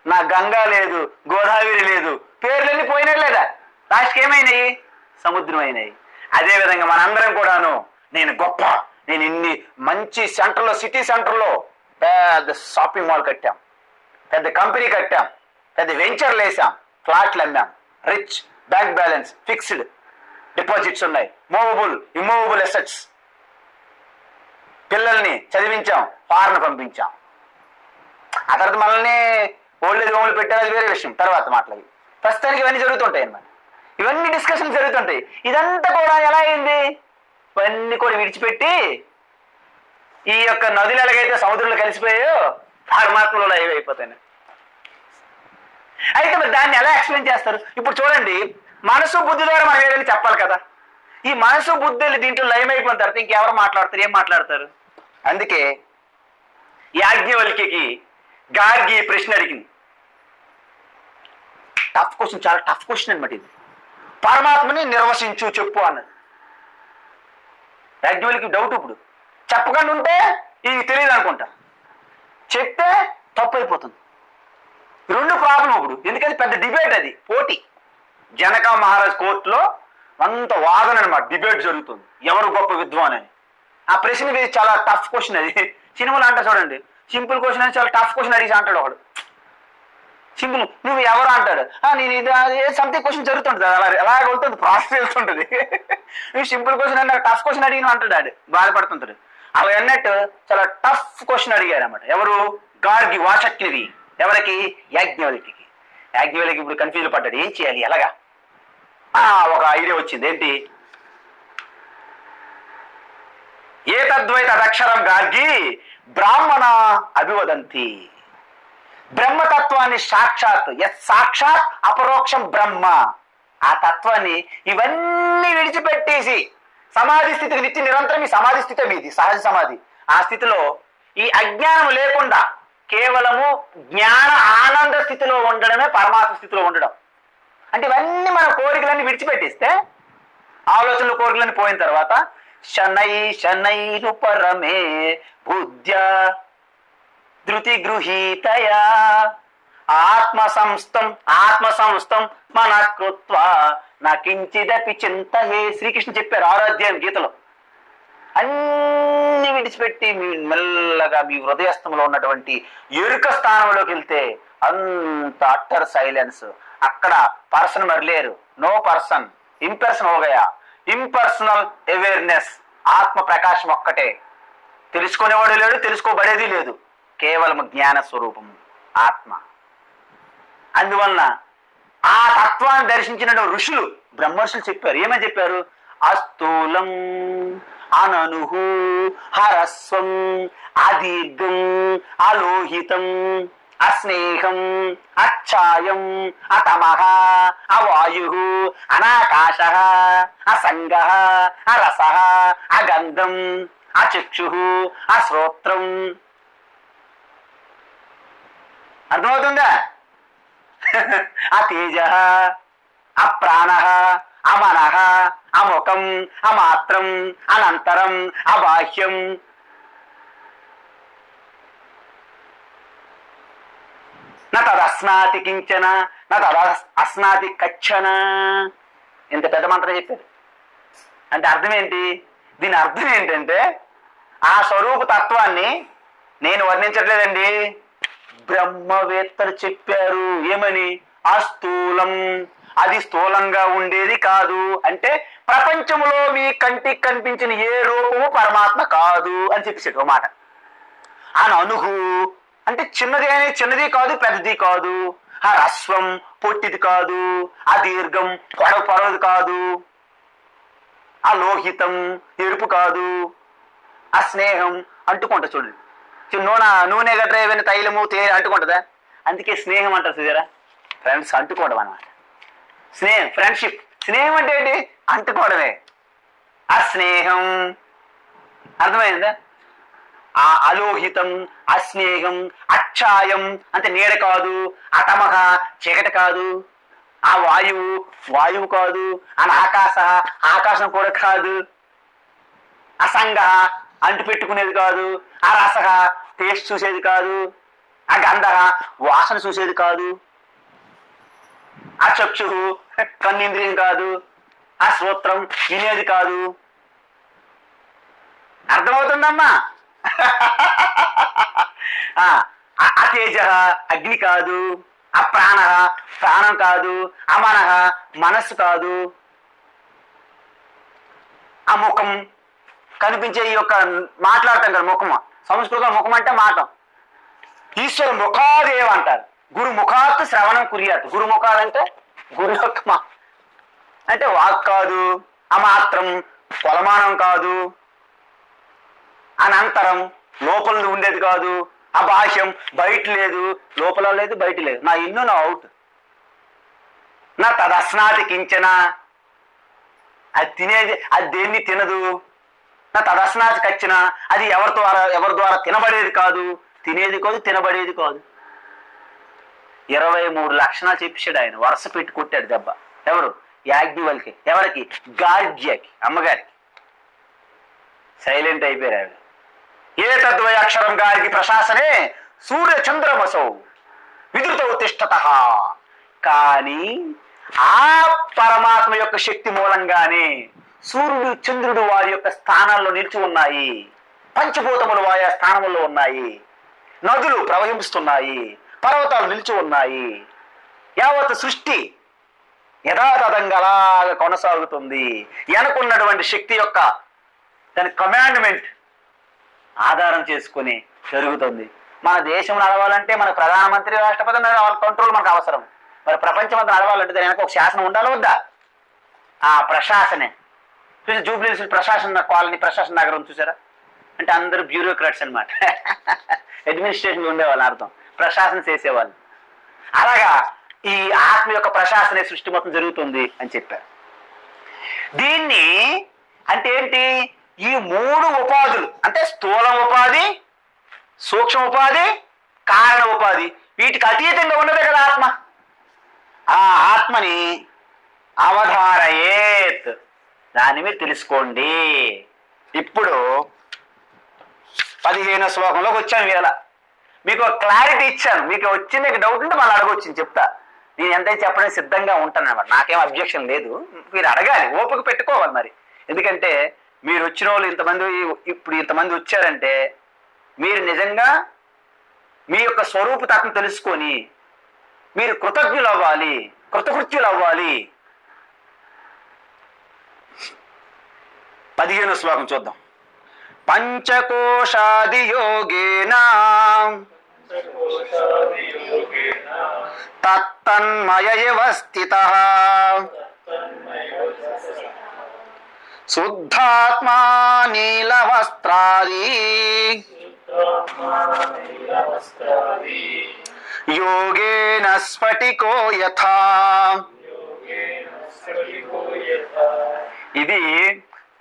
నా గంగా లేదు, గోదావరి లేదు, పేర్లన్నీ పోయినాయి లేదా, లాస్ట్కి ఏమైనాయి? సముద్రం అయినాయి. అదేవిధంగా మనందరం కూడాను నేను గొప్ప, నేను ఇన్ని మంచి సెంటర్లో, సిటీ సెంటర్లో పెద్ద షాపింగ్ మాల్ కట్టాం, పెద్ద కంపెనీ కట్టాం, పెద్ద వెంచర్లు వేసాం, ఫ్లాట్లు అమ్మాం, rich, bank balance, fixed deposits ఉన్నాయి, మూవబుల్ ఇమ్మూవబుల్ అసెట్స్, పిల్లల్ని చదివించాం, ఫారెన్ పంపించాం. ఆ తర్వాత మనల్ని ఓల్డ్ ఏజ్ హోమ్లు పెట్టారు, అది వేరే విషయం, తర్వాత మాటలవి. ప్రస్తుతానికి ఇవన్నీ జరుగుతుంటాయి అన్నమాట. ఇవన్నీ డిస్కషన్స్ జరుగుతుంటాయి. ఇదంతా కూడా ఎలా అయింది? ఇవన్నీ కూడా విడిచిపెట్టి ఈ యొక్క నదులు ఎలాగైతే సముద్రంలో కలిసిపోయాయో పరమాత్మలో అయిపోతాయి. అయితే మరి దాన్ని ఎలా ఎక్స్ప్లెయిన్ చేస్తారు? ఇప్పుడు చూడండి, మనసు బుద్ధి ద్వారా మనం ఏదైనా చెప్పాలి కదా. ఈ మనసు బుద్ధులు దీంట్లో లయమైపోయిన తర్వాత ఇంకెవరు మాట్లాడతారు? ఏం మాట్లాడతారు? అందుకే యాజ్ఞవల్క్యకి గార్గి ప్రశ్న అడిగింది. టఫ్ క్వశ్చన్, చాలా టఫ్ క్వశ్చన్ అనమాట ఇది. పరమాత్మని నిర్వచించు చెప్పు అన్నది. యాజ్ఞవల్క్యకి డౌట్. ఇప్పుడు చెప్పకుండా ఉంటే ఇది తెలియదు అనుకుంటా, చెప్తే తప్పు అయిపోతుంది. రెండు ప్రాబ్లం ఇప్పుడు. ఎందుకంటే పెద్ద డిబేట్, అది పోటీ. జనక మహారాజ్ కోర్టులో అంత వాదన అనమాట, డిబేట్ జరుగుతుంది, ఎవరు గొప్ప విద్వాన్ అని. ఆ ప్రశ్న వేసి చాలా టఫ్ క్వశ్చన్ అది. సినిమాలు అంటారు చూడండి, సింపుల్ క్వశ్చన్ అని చాలా టఫ్ క్వశ్చన్ అడిగి అంటాడు ఒకడు. సింపుల్, నువ్వు ఎవరు అంటాడు, నేను ఇది సంథింగ్ క్వశ్చన్ జరుగుతుంటుంది, అలా ఎలా వెళ్తుంది, ప్రాసెస్ వెళ్తుంటుంది. నువ్వు సింపుల్ క్వశ్చన్ అంటే టఫ్ క్వశ్చన్ అడిగిన అంటాడు, ఆడు బాధపడుతుంటాడు. అలా అన్నట్టు చాలా టఫ్ క్వశ్చన్ అడిగారు అనమాట. ఎవరు? గార్గి వాచక్నివి. ఎవరికి? యాజ్ఞవల్క్యకి. యాజ్ఞవల్క్య ఇప్పుడు కన్ఫ్యూజ్ పడ్డాడు, ఏం చేయాలి, ఎలాగా? ఒక ఐడియా వచ్చింది. ఏంటి? ఏ తద్వైత అదక్షరం గార్గి బ్రాహ్మణ అభివదంతి. బ్రహ్మతత్వాన్ని సాక్షాత్, సాక్షాత్ అపరోక్షం బ్రహ్మ, ఆ తత్వాన్ని ఇవన్నీ విడిచిపెట్టేసి సమాధి స్థితికి, నిత్య నిరంతరం ఈ సమాధి స్థితి మీది, సహజ సమాధి. ఆ స్థితిలో ఈ అజ్ఞానం లేకుండా కేవలము జ్ఞాన ఆనంద స్థితిలో ఉండడమే పరమాత్మ స్థితిలో ఉండడం. అంటే ఇవన్నీ మన కోరికలన్నీ విడిచిపెట్టిస్తే, ఆలోచనలు కోరికలన్నీ పోయిన తర్వాత శనై శనైరు పరమే బుద్ధ్య ధృతి గృహీతయా ఆత్మ సంస్థం మన కృత్వ నకించిదపి చింతహే. శ్రీకృష్ణ చెప్పారు 6వ అధ్యాయం గీతలో. అన్ని విడిచిపెట్టి మీ మెల్లగా మీ హృదయస్థంలో ఉన్నటువంటి ఎరుక స్థానంలోకి వెళ్తే అంత అట్టర్ సైలెన్స్. అక్కడ పర్సన్ మరి లేరు, నో పర్సన్, ఇంపర్సన్ హోగయా, ఇంపర్సనల్ అవేర్నెస్. ఆత్మ ప్రకాశం ఒక్కటే, తెలుసుకునేవాడు లేడు, తెలుసుకోబడేది లేదు, కేవలం జ్ఞాన స్వరూపం ఆత్మ. అందువలన ఆ తత్వాన్ని దర్శించిన ఋషులు, బ్రహ్మర్షులు చెప్పారు. ఏమని చెప్పారు? అస్థూలం అననుహు హరస్వం అదీర్ఘం అలోహితం అస్నేహం అచ్ఛాయం అతమః అవాయు అనాకాశ అసంగ అరస అగంధం అచక్షు అశ్రోత్రం. అర్థమవుతుందా? అతేజ అప్రాణ అమనః అముఖం అమాత్రం అనంతరం అబాహ్యం. నా తదస్నాతి కించన నా అస్నాతి కచ్చన. ఇంత పెద్ద మంత్రం చెప్పారు. అంటే అర్థం ఏంటి? దీని అర్థం ఏంటంటే ఆ స్వరూప తత్వాన్ని నేను వర్ణించట్లేదండి, బ్రహ్మవేత్తలు చెప్పారు. ఏమని? అస్థూలం, అది స్థూలంగా ఉండేది కాదు. అంటే ప్రపంచంలో మీ కంటికి కనిపించిన ఏ రూపము పరమాత్మ కాదు అని చెప్పేసాడు ఒక మాట. ఆ అనుగు అంటే చిన్నది కాదు, పెద్దది కాదు. ఆ రస్వం పొట్టిది కాదు, ఆ దీర్ఘం పొడవది కాదు, ఆ లోహితం ఎరుపు కాదు, ఆ స్నేహం అంటుకుంటా చూడండి. నూనె గట్రా ఏమైనా తైలము అంటుకుంటుందా? అందుకే స్నేహం అంటారు చూసారా ఫ్రెండ్స్, అంటుకోవడం అన్నమాట. స్నేహం, ఫ్రెండ్షిప్. స్నేహం అంటే ఏంటి? అంటుకోవడమే. ఆ స్నేహం అర్థమైందా? ఆ అలోహితం, అస్నేహం, అచ్ఛాయం అంటే నీడ కాదు, అతమహ చీకటి కాదు, ఆ వాయువు కాదు, ఆ ఆకాశం కూడా కాదు, అసంగ అంటు పెట్టుకునేది కాదు, ఆ రస టేస్ట్ చూసేది కాదు, ఆ గంధ వాసన చూసేది కాదు, ఆ చక్షు కన్నింద్రియం కాదు, ఆ శ్రోత్రం వినేది కాదు. అర్థమవుతుందమ్మా? అతేజ అగ్ని కాదు, అప్రాణ ప్రాణం కాదు, అమనః మనస్సు కాదు, ఆ ముఖం కనిపించే ఈ యొక్క మాట్లాడటం కదా ముఖము. సంస్కృతం ముఖం అంటే మాట. ఈశ్వర ముఖాదేవ అంటారు. గురు ముఖాత్ శ్రవణం కుర్యాత్. గురు ముఖాలంటే గురు యొక్క అంటే వాక్ కాదు, అమాత్రం కొలమానం కాదు, అనంతరం లోపల ఉండేది కాదు, అబాహ్యం బయట లేదు, లోపల లేదు బయట లేదు. నా ఇల్లు నా అవుట్. నా తదస్నాతి కించన, అది తినేది, అది దేన్ని తినదు. నా తదస్నాతి కచ్చిన, అది ఎవరి ద్వారా తినబడేది కాదు, తినేది కాదు, తినబడేది కాదు. 23 లక్షణాలు చెప్పాడు ఆయన. వరుస పెట్టి కొట్టాడు దెబ్బ. ఎవరు? యాజ్ఞవల్కి. ఎవరికి? గార్గ్యకి, అమ్మగారికి. సైలెంట్ అయిపోయారు ఆవిడ. ఏ తద్వయ అక్షరం గారికి ప్రశాసనే సూర్య చంద్రమసౌ విద్యుతౌ తిష్టత. కానీ ఆ పరమాత్మ యొక్క శక్తి మూలంగానే సూర్యుడు చంద్రుడు వారి యొక్క స్థానాల్లో నిలిచి ఉన్నాయి, పంచభూతములు వారి స్థానంలో ఉన్నాయి, నదులు ప్రవహిస్తున్నాయి, పర్వతాలు నిలిచి ఉన్నాయి. యావత్ సృష్టి యథాతథంగా అలాగా కొనసాగుతుంది. వెనకున్నటువంటి శక్తి యొక్క దాని కమాండ్మెంట్ ఆధారం చేసుకుని జరుగుతుంది. మన దేశం నడవాలంటే మన ప్రధానమంత్రి, రాష్ట్రపతి కంట్రోల్ మనకు అవసరం. మరి ప్రపంచం అంతా నడవాలంటే దాని వెనక ఒక శాసనం ఉండాలి వద్దా? ఆ ప్రశాసనే చూసి జూబ్లీహిల్స్ ప్రశాసన కాలనీ, ప్రశాసన నగరం చూసారా? అంటే అందరూ బ్యూరోక్రాట్స్ అనమాట. అడ్మినిస్ట్రేషన్ ఉండేవాళ్ళు అర్థం, ప్రశాసన చేసేవాళ్ళు. అలాగా ఈ ఆత్మ యొక్క ప్రశాసనే సృష్టి మొత్తం జరుగుతుంది అని చెప్పారు. దీన్ని అంటే ఏంటి? ఈ 3 ఉపాధులు అంటే స్థూల ఉపాధి, సూక్ష్మ ఉపాధి, కారణ ఉపాధి, వీటికి అతీతంగా ఉన్నదే కదా ఆత్మ. ఆ ఆత్మని అవధారయేత్, దాన్ని మీరు తెలుసుకోండి. ఇప్పుడు 15వ శ్లోకంలోకి వచ్చాను. వేళ మీకు క్లారిటీ ఇచ్చాను. మీకు వచ్చింది డౌట్ ఉంటే మళ్ళీ అడగొచ్చింది, చెప్తా. నేను ఎంతైతే చెప్పడానికి సిద్ధంగా ఉంటాను అన్నమాట. నాకేం అబ్జెక్షన్ లేదు. మీరు అడగాలి, ఓపిక పెట్టుకోవాలి. మరి ఎందుకంటే మీరు వచ్చిన వాళ్ళు ఇప్పుడు ఇంతమంది వచ్చారంటే మీరు నిజంగా మీ యొక్క స్వరూపతత్వం తెలుసుకొని మీరు కృతజ్ఞులు అవ్వాలి, కృతకృత్యులు అవ్వాలి. 15వ శ్లోకం చూద్దాం. పంచకోశాది యోగేన తత్తన్మయ ఇవ స్థితః శుద్ధాత్మా నీలవస్త్రాది యోగేన స్ఫటికో యథా. ఇది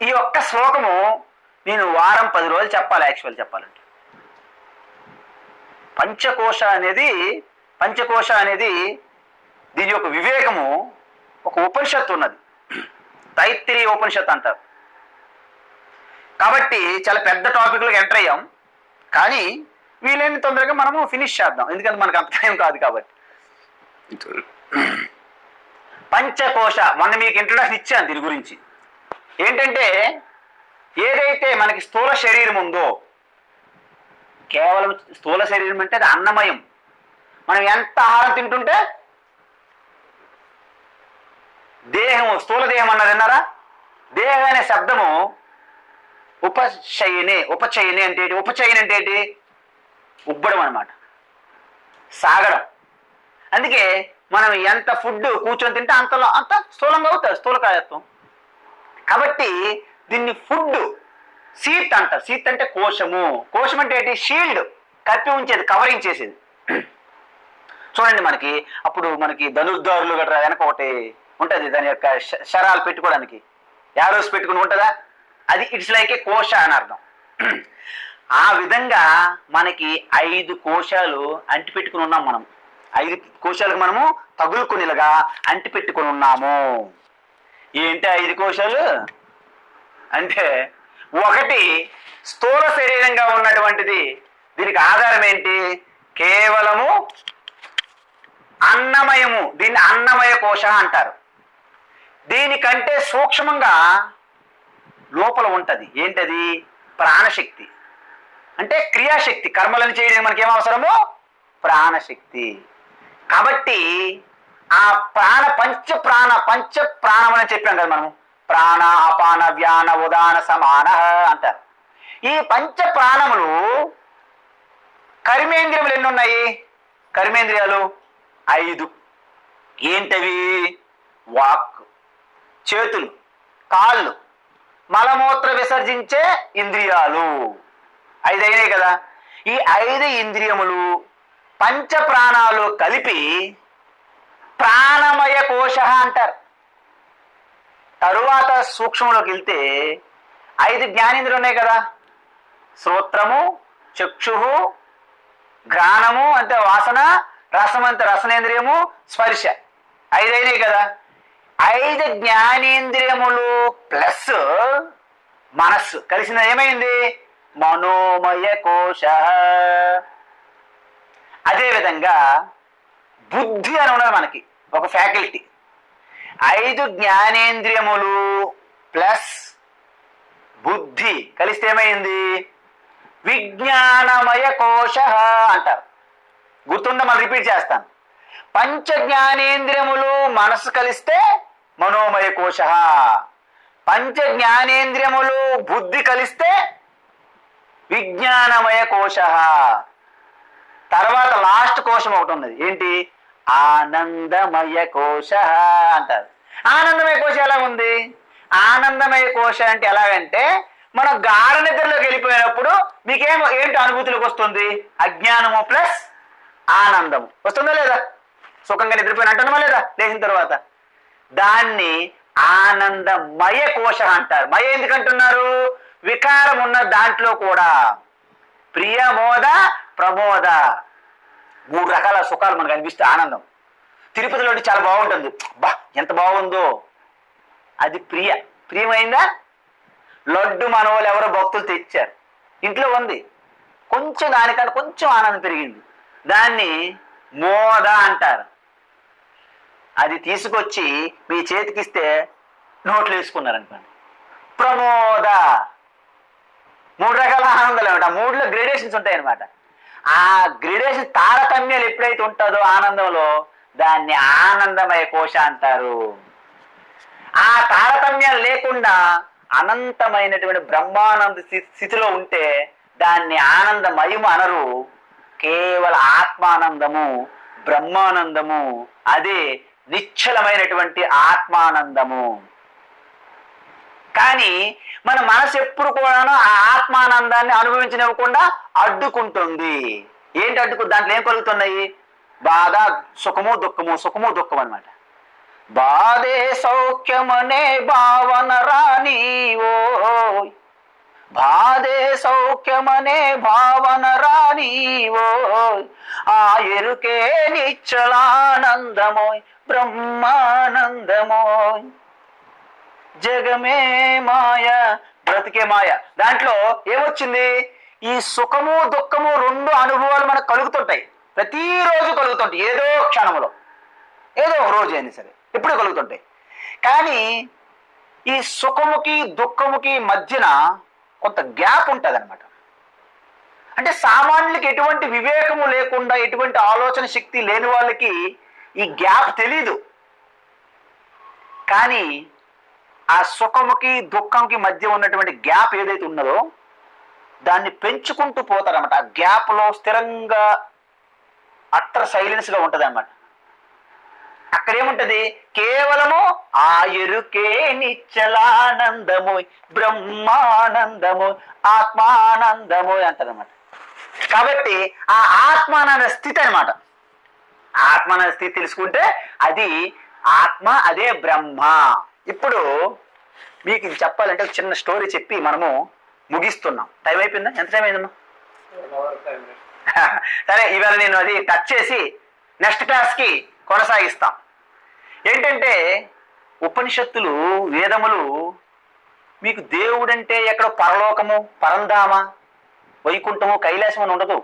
ఈ ఒక్క శ్లోకము నేను వారం 10 రోజులు చెప్పాలి యాక్చువల్ చెప్పాలంటే. పంచకోశ అనేది దీని యొక్క వివేకము ఒక ఉపనిషత్తు ఉన్నది, తైత్తిరీయ ఉపనిషత్తు అంటారు. కాబట్టి చాలా పెద్ద టాపిక్లోకి ఎంటర్ అయ్యాం. కానీ వీలైన తొందరగా మనము ఫినిష్ చేద్దాం, ఎందుకంటే మనకు అంత టైం కాదు కాబట్టి. పంచకోశ మొన్న మీకు ఇంట్రొడక్షన్ ఇచ్చాను దీని గురించి. ఏంటంటే ఏదైతే మనకి స్థూల శరీరం ఉందో, కేవలం స్థూల శరీరం అంటే అది అన్నమయం. మనం ఎంత ఆహారం తింటుంటే దేహము, స్థూల దేహం అన్నది విన్నారా? దేహం అనే శబ్దము ఉపచయనే. ఉపచయనే అంటే ఏంటి? ఉపచయని అంటే ఏంటి? ఉబ్బడం అనమాట, సాగడం. అందుకే మనం ఎంత ఫుడ్ కూర్చొని తింటే అంత స్థూలంగా అవుతుంది, స్థూలకాయత్వం. కాబట్టి దీన్ని ఫుడ్ సీత్ అంటారు. సీత్ అంటే కోశము. కోశం అంటే ఏంటి? షీల్డ్, కప్పి ఉంచేది, కవరింగ్ చేసేది. చూడండి మనకి అప్పుడు మనకి ధనుర్ధారులు గట్రా వెనక ఒకటి ఉంటుంది, దాని యొక్క శరాలు పెట్టుకోవడానికి యారోస్ పెట్టుకుని ఉంటుందా, అది ఇట్స్ లైక్ ఏ కోశ అని అర్థం. ఆ విధంగా మనకి 5 కోశాలు అంటిపెట్టుకుని ఉన్నాం. మనం 5 కోశాలకు మనము తగులుకొనిలాగా అంటిపెట్టుకుని ఉన్నాము. ఏంటి 5 కోశాలు అంటే, ఒకటి స్థూల శరీరంగా ఉన్నటువంటిది. దీనికి ఆధారం ఏంటి? కేవలము అన్నమయము. దీన్ని అన్నమయ కోశ అంటారు. దీనికంటే సూక్ష్మంగా లోపల ఉంటది. ఏంటది? ప్రాణశక్తి. అంటే క్రియాశక్తి, కర్మలను చేయడానికి మనకి ఏం అవసరమో? ప్రాణశక్తి. కాబట్టి ఆ పంచ ప్రాణం అని చెప్పాం కదా మనం. ప్రాణ, అపాన, వ్యాన, ఉదాన, సమాన అంటారు. ఈ పంచ ప్రాణములు, కర్మేంద్రియములు ఎన్ని ఉన్నాయి? కర్మేంద్రియాలు 5. ఏంటవి? వాక్, చేతులు, కాళ్ళు, మలమూత్ర విసర్జించే ఇంద్రియాలు 5 అయినాయి కదా. ఈ 5 ఇంద్రియములు, పంచ ప్రాణాలు కలిపి ప్రాణమయ కోశ అంటారు. తరువాత సూక్ష్మంలోకి వెళ్తే 5 జ్ఞానేంద్రియాలు ఉన్నాయి కదా. శ్రోత్రము, చక్షు, ఘ్రాణము అంటే వాసన, రసం అంటే రసనేంద్రియము, స్పర్శ 5 అయినాయి కదా. 5 జ్ఞానేంద్రియములు ప్లస్ మనస్సు కలిసిన ఏమైంది? మనోమయ కోశ. అదేవిధంగా బుద్ధి అని ఉన్నది మనకి ఒక ఫ్యాకల్టీ. 5 జ్ఞానేంద్రియములు ప్లస్ బుద్ధి కలిస్తే ఏమైంది? విజ్ఞానమయ కోశ అంటారు. గుర్తుండ మనం రిపీట్ చేస్తాను. పంచ జ్ఞానేంద్రియములు మనసు కలిస్తే మనోమయ కోశ, పంచ జ్ఞానేంద్రియములు బుద్ధి కలిస్తే విజ్ఞానమయ కోశ. తర్వాత లాస్ట్ కోశం ఒకటి ఉన్నది. ఏంటి? ఆనందమయ కోశ అంటారు. ఆనందమయ కోశ ఎలా ఉంది? ఆనందమయ కోశ అంటే ఎలాగంటే, మనం గాఢ నిద్రలోకి వెళ్ళిపోయినప్పుడు ఏంటి అనుభూతిలోకి వస్తుంది? అజ్ఞానము ప్లస్ ఆనందము వస్తుందా లేదా? సుఖంగా నిద్రపోయిన అంటున్నామా లేదా లేచిన తర్వాత? దాన్ని ఆనందమయ కోశ అంటారు. మయ ఎందుకంటున్నారు? వికారం ఉన్న దాంట్లో కూడా ప్రియ, మోద, ప్రమోద 3 రకాల సుఖాలు మనకు అనిపిస్తే ఆనందం. తిరుపతిలో చాలా బాగుంటుంది. బా ఎంత బాగుందో, అది ప్రియమైందా? లడ్డు మన వాళ్ళు ఎవరో భక్తులు తెచ్చారు, ఇంట్లో ఉంది, కొంచెం దానికన్నా కొంచెం ఆనందం పెరిగింది, దాన్ని మోద అంటారు. అది తీసుకొచ్చి మీ చేతికిస్తే నోట్లు వేసుకున్నారనుకోండి, ప్రమోద. 3 రకాల ఆనందాలు అనమాట. 3లో గ్రేడేషన్స్ ఉంటాయి అనమాట. ఆ గ్రేడేషన్ తారతమ్యాలు ఎప్పుడైతే ఉంటుందో ఆనందంలో, దాన్ని ఆనందమయ కోశ అంటారు. ఆ తారతమ్యాలు లేకుండా అనంతమైనటువంటి బ్రహ్మానంద స్థితిలో ఉంటే దాన్ని ఆనందమయము అనరు. కేవల ఆత్మానందము, బ్రహ్మానందము, అదే నిశ్చలమైనటువంటి ఆత్మానందము. కానీ మన మనసు ఎప్పుడు కూడాను ఆ ఆత్మానందాన్ని అనుభవించనివ్వకుండా అడ్డుకుంటుంది. ఏంటి అడ్డుకు? దాంట్లో ఏం కలుగుతున్నాయి? బాధ, సుఖము, దుఃఖము, సుఖము, దుఃఖం అనమాట. బాధే సౌఖ్యమనే భావన రానివో, బాధే సౌఖ్యమనే భావన రానివో, ఆ ఎరుకే నిశ్చలానందమోయ్, బ్రహ్మానందమోయ్. జగమే మాయ, బ్రతికే మాయ. దాంట్లో ఏమొచ్చింది? ఈ సుఖము దుఃఖము రెండు అనుభవాలు మనకు కలుగుతుంటాయి, ప్రతిరోజు కలుగుతుంటాయి, ఏదో క్షణంలో, ఏదో ఒక రోజు అయినా సరే ఎప్పుడు కలుగుతుంటాయి. కానీ ఈ సుఖముకి దుఃఖముకి మధ్యన కొంత గ్యాప్ ఉంటుంది అనమాట. అంటే సామాన్యులకి ఎటువంటి వివేకము లేకుండా, ఎటువంటి ఆలోచన శక్తి లేని వాళ్ళకి ఈ గ్యాప్ తెలీదు. కానీ ఆ సుఖముకి దుఃఖంకి మధ్య ఉన్నటువంటి గ్యాప్ ఏదైతే ఉన్నదో దాన్ని పెంచుకుంటూ పోతారన్నమాట. ఆ గ్యాప్లో స్థిరంగా అట్టర్ సైలెన్స్గా ఉంటుంది అన్నమాట. అక్కడేముంటది, కేవలము ఆ ఎరుకే నిశ్చలానందము, బ్రహ్మానందము, ఆత్మానందము అంటదన్నమాట. కాబట్టి ఆ ఆత్మానంద స్థితి అనమాట. ఆత్మానంద స్థితి తెలుసుకుంటే అది ఆత్మ, అదే బ్రహ్మ. ఇప్పుడు మీకు ఇది చెప్పాలంటే ఒక చిన్న స్టోరీ చెప్పి మనము ముగిస్తున్నాం. టైం అయిపోయిందా? ఎంత టైం అయిందమ్మా? సరే, ఇవాళ నేను అది టచ్ చేసి నెక్స్ట్ క్లాస్కి కొనసాగిస్తాం. ఏంటంటే ఉపనిషత్తులు, వేదములు మీకు దేవుడంటే ఎక్కడో పరలోకము, పరంధామ, వైకుంఠము, కైలాసం అని ఉండదు.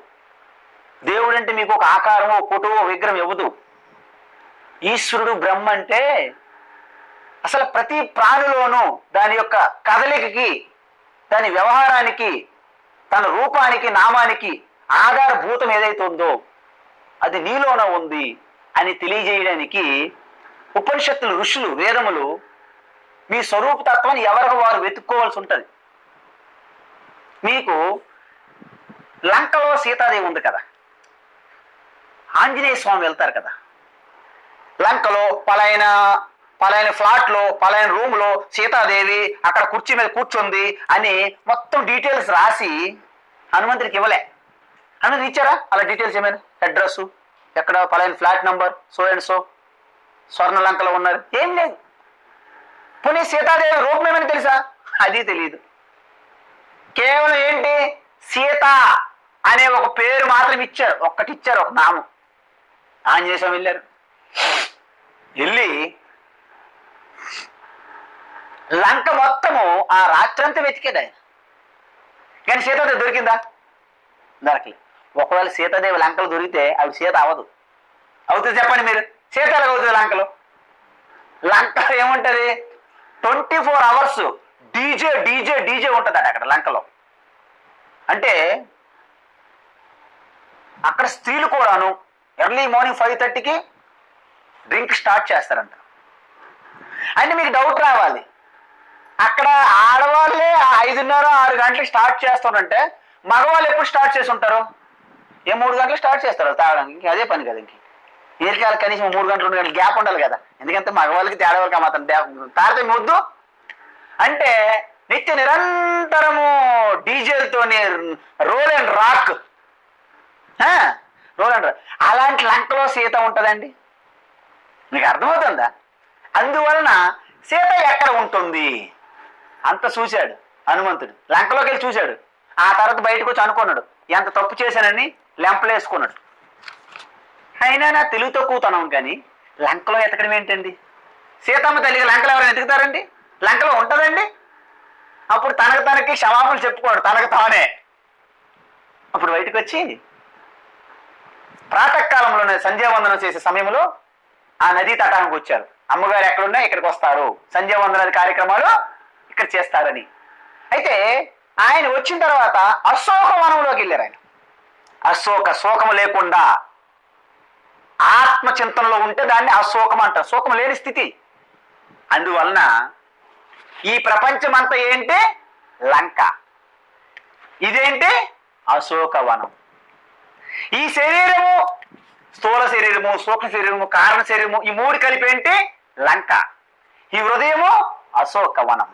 దేవుడంటే మీకు ఒక ఆకారము, ఫోటో, విగ్రహం ఇవ్వదు. ఈశ్వరుడు బ్రహ్మ అంటే అసలు ప్రతి ప్రాణిలోనూ దాని యొక్క కదలికకి, దాని వ్యవహారానికి, తన రూపానికి, నామానికి ఆధారభూతం ఏదైతే ఉందో అది నీలోన ఉంది అని తెలియజేయడానికి ఉపనిషత్తులు, ఋషులు, వేదములు మీ స్వరూపతత్వాన్ని ఎవరికి వారు వెతుక్కోవాల్సి ఉంటుంది. మీకు లంకలో సీతాదేవి ఉంది కదా, ఆంజనేయ స్వామి వెళ్తారు కదా, లంకలో పలాయన ఫ్లాట్లో, పలాయన రూమ్లో సీతాదేవి అక్కడ కుర్చీ మీద కూర్చుంది అని మొత్తం డీటెయిల్స్ రాసి హనుమంతుడికి ఇవ్వలే. హనుమంతుడు ఇచ్చారా అలా డీటెయిల్స్? ఏమైనా అడ్రస్, ఎక్కడ పలాయన flat number, so and so, స్వర్ణ లంకలో ఉన్నారు, ఏం లేదు. పోనీ సీతాదేవి రూపం ఏమని తెలుసా? అది తెలియదు. కేవలం ఏంటి, సీత అనే ఒక పేరు మాత్రం ఇచ్చారు, ఒక్కటి ఇచ్చారు, ఒక నామం. ఆంజనేయ స్వామి వెళ్ళారు, వెళ్ళి లంక మొత్తము ఆ రాత్రంతా వెతికాడు ఆయన. కానీ సీతాదేవి దొరికిందా? దొరకలేదు. ఒకవేళ సీతాదేవి లంకలో దొరికితే అవి సీత అవ్వదు. అవుతుంది చెప్పండి మీరు? సీత ఎలాగ అవుతుంది లంకలో? లంకలో ఏముంటుంది, 24 hours డీజే డీజే డీజే ఉంటుందట అక్కడ లంకలో. అంటే అక్కడ స్త్రీలు కూడాను ఎర్లీ మార్నింగ్ 5:30కి డ్రింక్ స్టార్ట్ చేస్తారంట. అంటే మీకు డౌట్ రావాలి, అక్కడ ఆడవాళ్ళే 5:30-6 గంటలకు స్టార్ట్ చేస్తారంటే మగవాళ్ళు ఎప్పుడు స్టార్ట్ చేసి ఉంటారు? 3 గంటలకు స్టార్ట్ చేస్తారు తాగడానికి. అదే పని కదా. వీళ్ళకి కనీసం 3 గంటలు 2 గంటలు గ్యాప్ ఉండాలి కదా. ఎందుకంటే మగవాళ్ళకి తేడవాళ్ళకి మాత్రం తాగితే ముద్దు. అంటే నిత్య నిరంతరము డీజేలతో roll and rock, roll and rock. అలాంటి లంకలో సీత ఉంటుందండి? మీకు అర్థమవుతుందా? అందువలన సీత ఎక్కడ ఉంటుంది అంత చూశాడు హనుమంతుడు. లంకలోకి వెళ్ళి చూశాడు. ఆ తర్వాత బయటకు వచ్చి అనుకున్నాడు, ఎంత తప్పు చేశానని లెంపలేసుకున్నాడు. అయినా నా తెలుగు తక్కువతనం, కానీ లంకలో ఎతకడం ఏంటండి? సీతమ్మ తల్లికి లంకలో ఎవరైనా ఎతుకుతారండి? లంకలో ఉంటుందండి? అప్పుడు తనకి క్షమాపణలు చెప్పుకోడు, తనకు తానే. అప్పుడు బయటకు వచ్చి ప్రాతకాలంలోనే సంధ్యావందనం చేసే సమయంలో ఆ నదీ తటానికి వచ్చారు. అమ్మగారు ఎక్కడున్నా ఇక్కడికి వస్తారు, సంధ్యావందనాది కార్యక్రమాలు ఇక్కడ చేస్తారని. అయితే ఆయన వచ్చిన తర్వాత అశోక వనంలోకి వెళ్ళారు. ఆయన శోకము లేకుండా ఆత్మచింతనలో ఉంటే దాన్ని అశోకం అంటారు. శోకం లేని స్థితి. అందువలన ఈ ప్రపంచం అంతా ఏంటి? లంక. ఇదేంటి? అశోకవనం. ఈ శరీరము, స్థూల శరీరము, సూక్ష్మ శరీరము, కారణ శరీరము, ఈ 3 కలిపి ఏంటి? లంక. ఈ హృదయము అశోకవనం.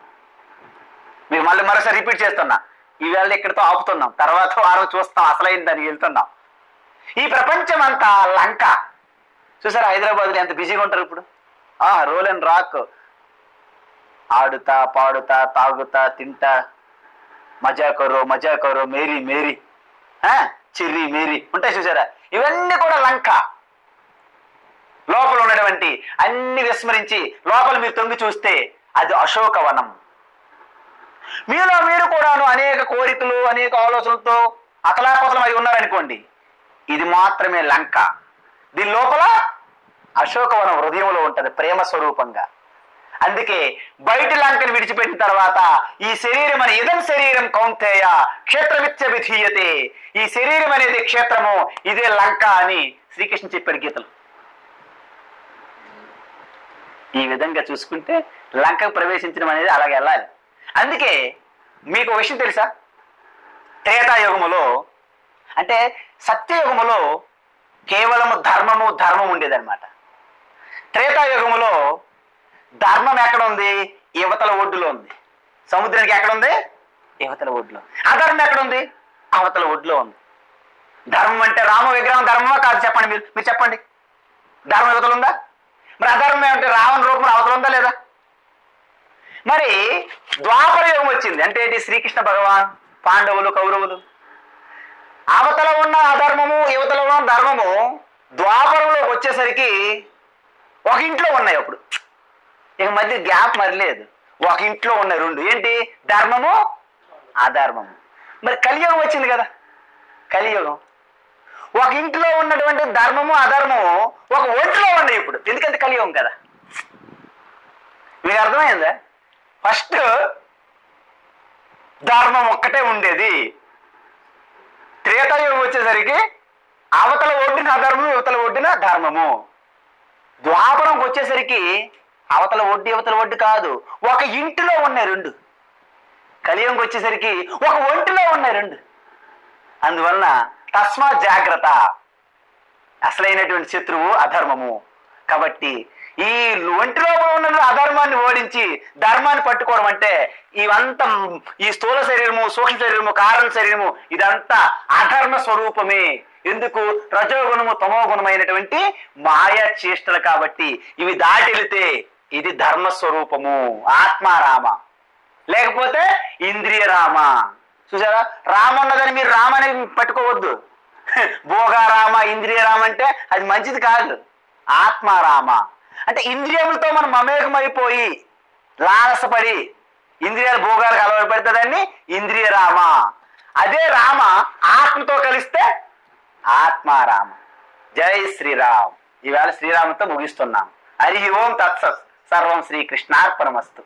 మీరు మరోసారి రిపీట్ చేస్తున్నా. ఈవేళ ఇక్కడితో ఆపుతున్నాం, తర్వాత వారం చూస్తాం, అసలైన దానికి వెళ్తున్నాం. ఈ ప్రపంచం అంతా లంక. చూసారా హైదరాబాద్లో ఎంత బిజీగా ఉంటారు ఇప్పుడు? రోల్ అండ్ రాక్, ఆడుతా పాడుతా తాగుతా తింటా, మజా కరో మేరీ మేరీ, చిర్రి మేరీ ఉంటాయి చూసారా? ఇవన్నీ కూడా లంక. లోపల ఉన్నటువంటి అన్ని విస్మరించి లోపల మీరు తొంగి చూస్తే అది అశోకవనం. మీలో మీరు కూడాను అనేక కోరికలు అనేక ఆలోచనలతో అతలాకుతలం అయి ఉన్నారనుకోండి, ఇది మాత్రమే లంక. దీని లోపల అశోకవనం హృదయంలో ఉంటది ప్రేమ స్వరూపంగా. అందుకే బయటి లంకని విడిచిపెట్టిన తర్వాత ఈ శరీరం అని ఇదం శరీరం కౌంతేయ క్షేత్రమిత్య విధీయతే, ఈ శరీరం అనేది క్షేత్రము, ఇదే లంక అని శ్రీకృష్ణ చెప్పాడు గీతలు. ఈ విధంగా చూసుకుంటే లంకకు ప్రవేశించడం అనేది అలాగే వెళ్ళాలి. అందుకే మీకు ఒక విషయం తెలుసా, త్రేతాయుగములో అంటే సత్యయుగములో కేవలము ధర్మము ఉండేదన్నమాట. త్రేతాయుగములో ధర్మం ఎక్కడ ఉంది? యువతల ఒడ్డులో ఉంది. సముద్రానికి ఎక్కడ ఉంది? యువతల ఒడ్డులో. అధర్మం ఎక్కడ ఉంది? అవతల ఒడ్డులో ఉంది. ధర్మం అంటే రామ విగ్రహం ధర్మమా కాదు? చెప్పండి, మీరు చెప్పండి. ధర్మం యువతలు ఉందా? మరి అధర్మం ఏమంటే రావణ రూపం అవతల ఉందా లేదా? మరి ద్వాపర యుగం వచ్చింది అంటే ఏంటి? శ్రీకృష్ణ భగవాన్, పాండవులు, కౌరవులు. అవతల ఉన్న అధర్మము యువతల ఉన్న ధర్మము ద్వాపరంలోకి వచ్చేసరికి ఒక ఇంట్లో ఉన్నాయి. అప్పుడు ఇక మధ్య గ్యాప్ మరి లేదు. ఒక ఇంట్లో ఉన్నాయి రెండు. ఏంటి? ధర్మము, అధర్మము. మరి కలియుగం వచ్చింది కదా. కలియుగం ఒక ఇంట్లో ఉన్నటువంటి ధర్మము అధర్మము ఒక ఒంట్లో ఉన్నాయి ఇప్పుడు. ఎందుకంటే కలియుగం కదా. మీకు అర్థమైందా? ఫస్ట్ ధర్మం ఒక్కటే ఉండేది. త్రేతాయుగం వచ్చేసరికి అవతల ఒడ్డిన అధర్మము యువతల ఒడ్డిన ధర్మము. ద్వాపరంకి వచ్చేసరికి అవతల ఒడ్డు యువతల ఒడ్డు కాదు, ఒక ఇంటిలో ఉన్నాయి రెండు. కలియుగంకి వచ్చేసరికి ఒక ఒంటిలో ఉన్నాయి రెండు. అందువలన తస్మా జాగ్రత్త, అసలైనటువంటి శత్రువు అధర్మము. కాబట్టి ఈ ఒంటిలో ఉన్న అధర్మాన్ని ఓడించి ధర్మాన్ని పట్టుకోవడం అంటే ఇవంతా ఈ స్థూల శరీరము, సూక్ష్మ శరీరము, కారణ శరీరము ఇదంతా అధర్మ స్వరూపమే. ఎందుకు? రజోగుణము తమోగుణమైనటువంటి మాయా చేష్టలు. కాబట్టి ఇవి దాటెళితే ఇది ధర్మ స్వరూపము, ఆత్మారామ. లేకపోతే ఇంద్రియ రామ. చూసారా? రామ ఉన్నదని మీరు రామని పట్టుకోవద్దు. భోగారామ, ఇంద్రియ రామ అంటే అది మంచిది కాదు. ఆత్మారామ అంటే ఇంద్రియములతో మనం మమేకమైపోయి లాలసపడి ఇంద్రియాల భోగాలకు అలవాటు పెడితే దాన్ని ఇంద్రియ రామ. అదే రామ ఆత్మతో కలిస్తే ఆత్మారామ. జై శ్రీరామ్. ఈవేళ శ్రీరాముతో ముగిస్తున్నాం. హరి ఓం తత్సత్. సర్వం శ్రీకృష్ణార్పణమస్తు.